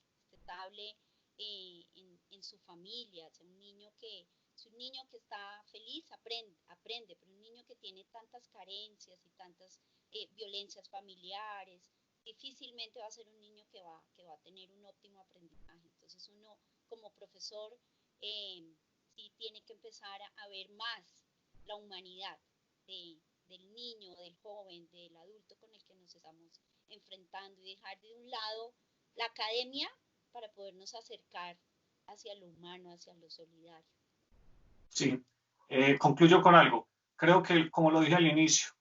en su familia. O sea, si un niño que está feliz aprende, pero un niño que tiene tantas carencias y tantas violencias familiares, difícilmente va a ser un niño que va a tener un óptimo aprendizaje. Entonces uno como profesor sí tiene que empezar a ver más la humanidad del niño, del joven, del adulto con el que nos estamos enfrentando, y dejar de un lado la academia para podernos acercar hacia lo humano, hacia lo solidario. Sí, concluyo con algo. Creo que, como lo dije al inicio,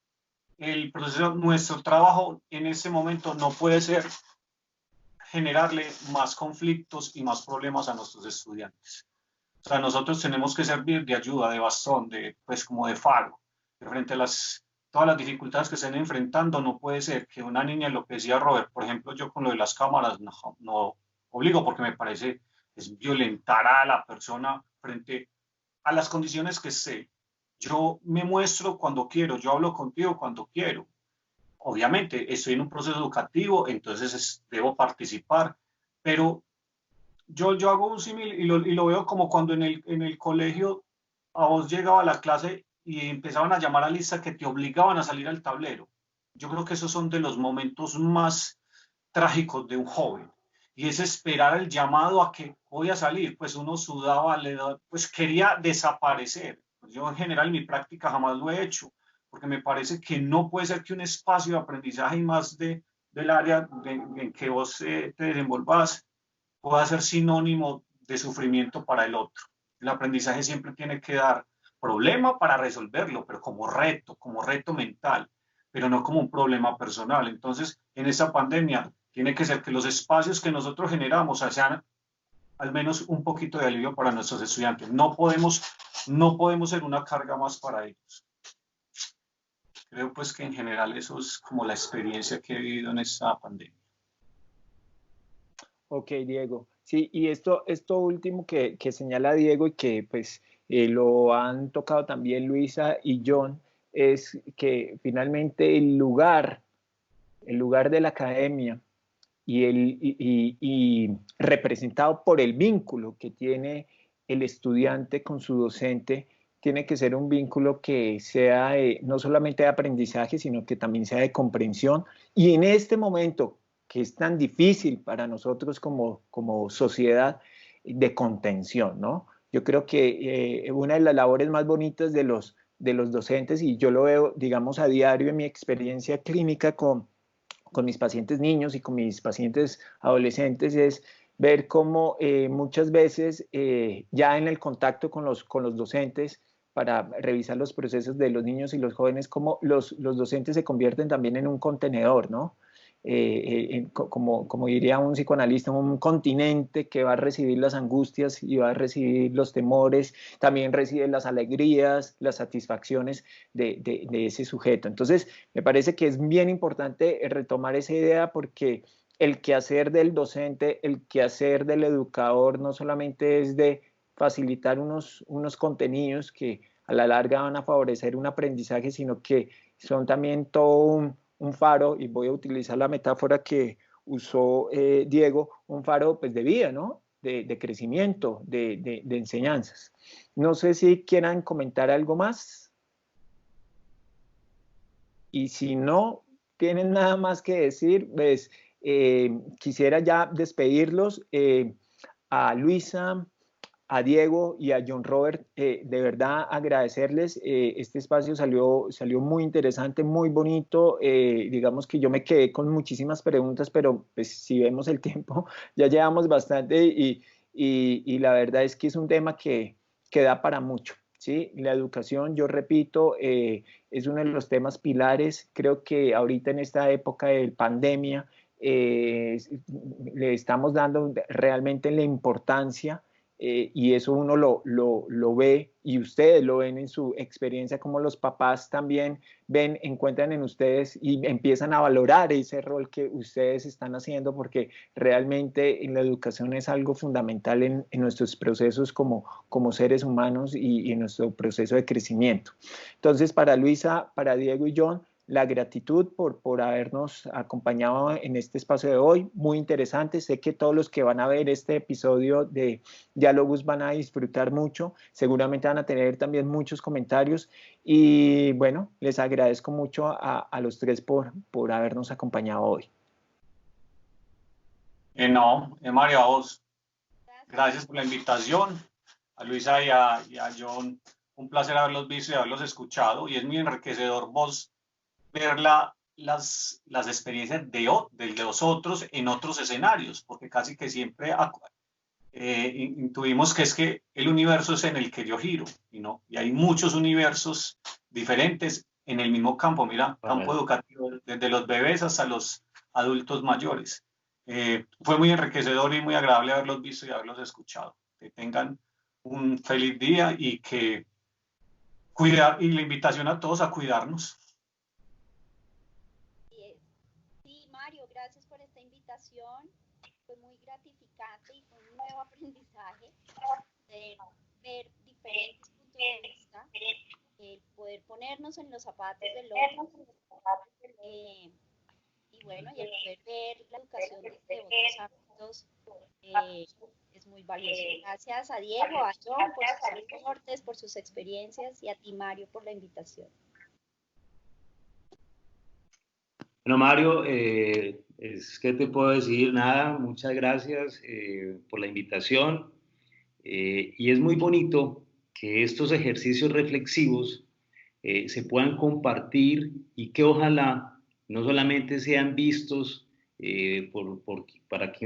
el proceso, nuestro trabajo en este momento no puede ser generarle más conflictos y más problemas a nuestros estudiantes. O sea, nosotros tenemos que servir de ayuda, de bastón, pues como de faro, de frente a todas las dificultades que estén enfrentando. No puede ser que una niña, lo que decía Robert, por ejemplo, yo con lo de las cámaras no obligo, porque me parece es violentar a la persona frente a las condiciones que esté. Yo me muestro cuando quiero, yo hablo contigo cuando quiero. Obviamente estoy en un proceso educativo, entonces debo participar, pero yo hago un símil y lo veo como cuando en el colegio a vos llegaba a la clase y empezaban a llamar a lista que te obligaban a salir al tablero. Yo creo que esos son de los momentos más trágicos de un joven, y es esperar el llamado a que voy a salir. Pues uno sudaba, pues quería desaparecer. Yo en general en mi práctica jamás lo he hecho, porque me parece que no puede ser que un espacio de aprendizaje y más del área en que vos te desenvolvas pueda ser sinónimo de sufrimiento para el otro. El aprendizaje siempre tiene que dar problema para resolverlo, pero como reto mental, pero no como un problema personal. Entonces, en esta pandemia, tiene que ser que los espacios que nosotros generamos sean al menos un poquito de alivio para nuestros estudiantes. No podemos ser una carga más para ellos. Creo pues que en general eso es como la experiencia que he vivido en esta pandemia. Ok, Diego. Sí, y esto último que señala Diego y que pues lo han tocado también Luisa y John, es que finalmente el lugar de la academia y representado por el vínculo que tiene el estudiante con su docente, tiene que ser un vínculo que sea no solamente de aprendizaje, sino que también sea de comprensión. Y en este momento, que es tan difícil para nosotros como sociedad, de contención, ¿no? Yo creo que una de las labores más bonitas de los docentes, y yo lo veo, digamos, a diario en mi experiencia clínica con mis pacientes niños y con mis pacientes adolescentes, es ver cómo muchas veces ya en el contacto con los docentes para revisar los procesos de los niños y los jóvenes, cómo los docentes se convierten también en un contenedor, ¿no? Como diría un psicoanalista, un continente que va a recibir las angustias y va a recibir los temores, también recibe las alegrías, las satisfacciones de ese sujeto. Entonces, me parece que es bien importante retomar esa idea, porque el quehacer del docente, el quehacer del educador, no solamente es de facilitar unos contenidos que a la larga van a favorecer un aprendizaje, sino que son también todo un faro, y voy a utilizar la metáfora que usó Diego, un faro pues de vida, ¿no? De crecimiento, de enseñanzas. No sé si quieran comentar algo más. Y si no tienen nada más que decir, pues quisiera ya despedirlos. A Luisa, a Diego y a John Robert, de verdad agradecerles. Este espacio salió muy interesante, muy bonito. Digamos que yo me quedé con muchísimas preguntas, pero pues, si vemos el tiempo, ya llevamos bastante y la verdad es que es un tema que da para mucho. ¿Sí? La educación, yo repito, es uno de los temas pilares. Creo que ahorita en esta época de pandemia le estamos dando realmente la importancia y eso uno lo ve y ustedes lo ven en su experiencia, como los papás también ven, encuentran en ustedes y empiezan a valorar ese rol que ustedes están haciendo, porque realmente en la educación es algo fundamental en nuestros procesos como seres humanos y en nuestro proceso de crecimiento. Entonces, para Luisa, para Diego y John, la gratitud por habernos acompañado en este espacio de hoy, muy interesante. Sé que todos los que van a ver este episodio de Diálogos van a disfrutar mucho, seguramente van a tener también muchos comentarios y bueno, les agradezco mucho a los tres por habernos acompañado hoy. No, Mario, a vos, gracias por la invitación. A Luisa y a John, un placer haberlos visto y haberlos escuchado, y es muy enriquecedor vos ver las experiencias de los otros en otros escenarios, porque casi que siempre intuimos que es que el universo es en el que yo giro, y hay muchos universos diferentes en el mismo campo. Mira, campo educativo, desde los bebés hasta los adultos mayores. Fue muy enriquecedor y muy agradable haberlos visto y haberlos escuchado. Que tengan un feliz día y la invitación a todos a cuidarnos. Sí, Mario, gracias por esta invitación. Fue muy gratificante y fue un nuevo aprendizaje de ver diferentes puntos de vista, el poder ponernos en los zapatos del otro, y bueno, y el poder ver la educación desde otros ámbitos es muy valioso. Gracias a Diego, a John por sus aportes, por sus experiencias, y a ti, Mario, por la invitación. Bueno, Mario, es que te puedo decir nada, muchas gracias por la invitación, y es muy bonito que estos ejercicios reflexivos se puedan compartir y que ojalá no solamente sean vistos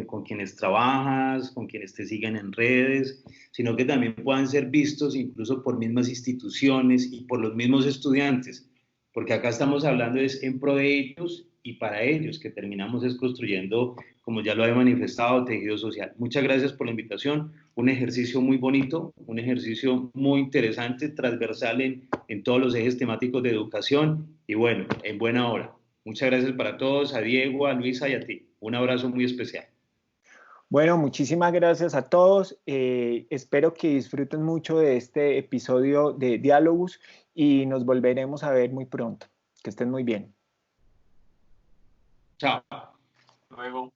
con quienes trabajas, con quienes te sigan en redes, sino que también puedan ser vistos incluso por mismas instituciones y por los mismos estudiantes, porque acá estamos hablando es en pro de ellos y para ellos, que terminamos es construyendo, como ya lo he manifestado, tejido social. Muchas gracias por la invitación, un ejercicio muy bonito, un ejercicio muy interesante, transversal en todos los ejes temáticos de educación y bueno, en buena hora. Muchas gracias para todos, a Diego, a Luisa y a ti. Un abrazo muy especial. Bueno, muchísimas gracias a todos. Espero que disfruten mucho de este episodio de Diálogos y nos volveremos a ver muy pronto. Que estén muy bien. Chao. Luego.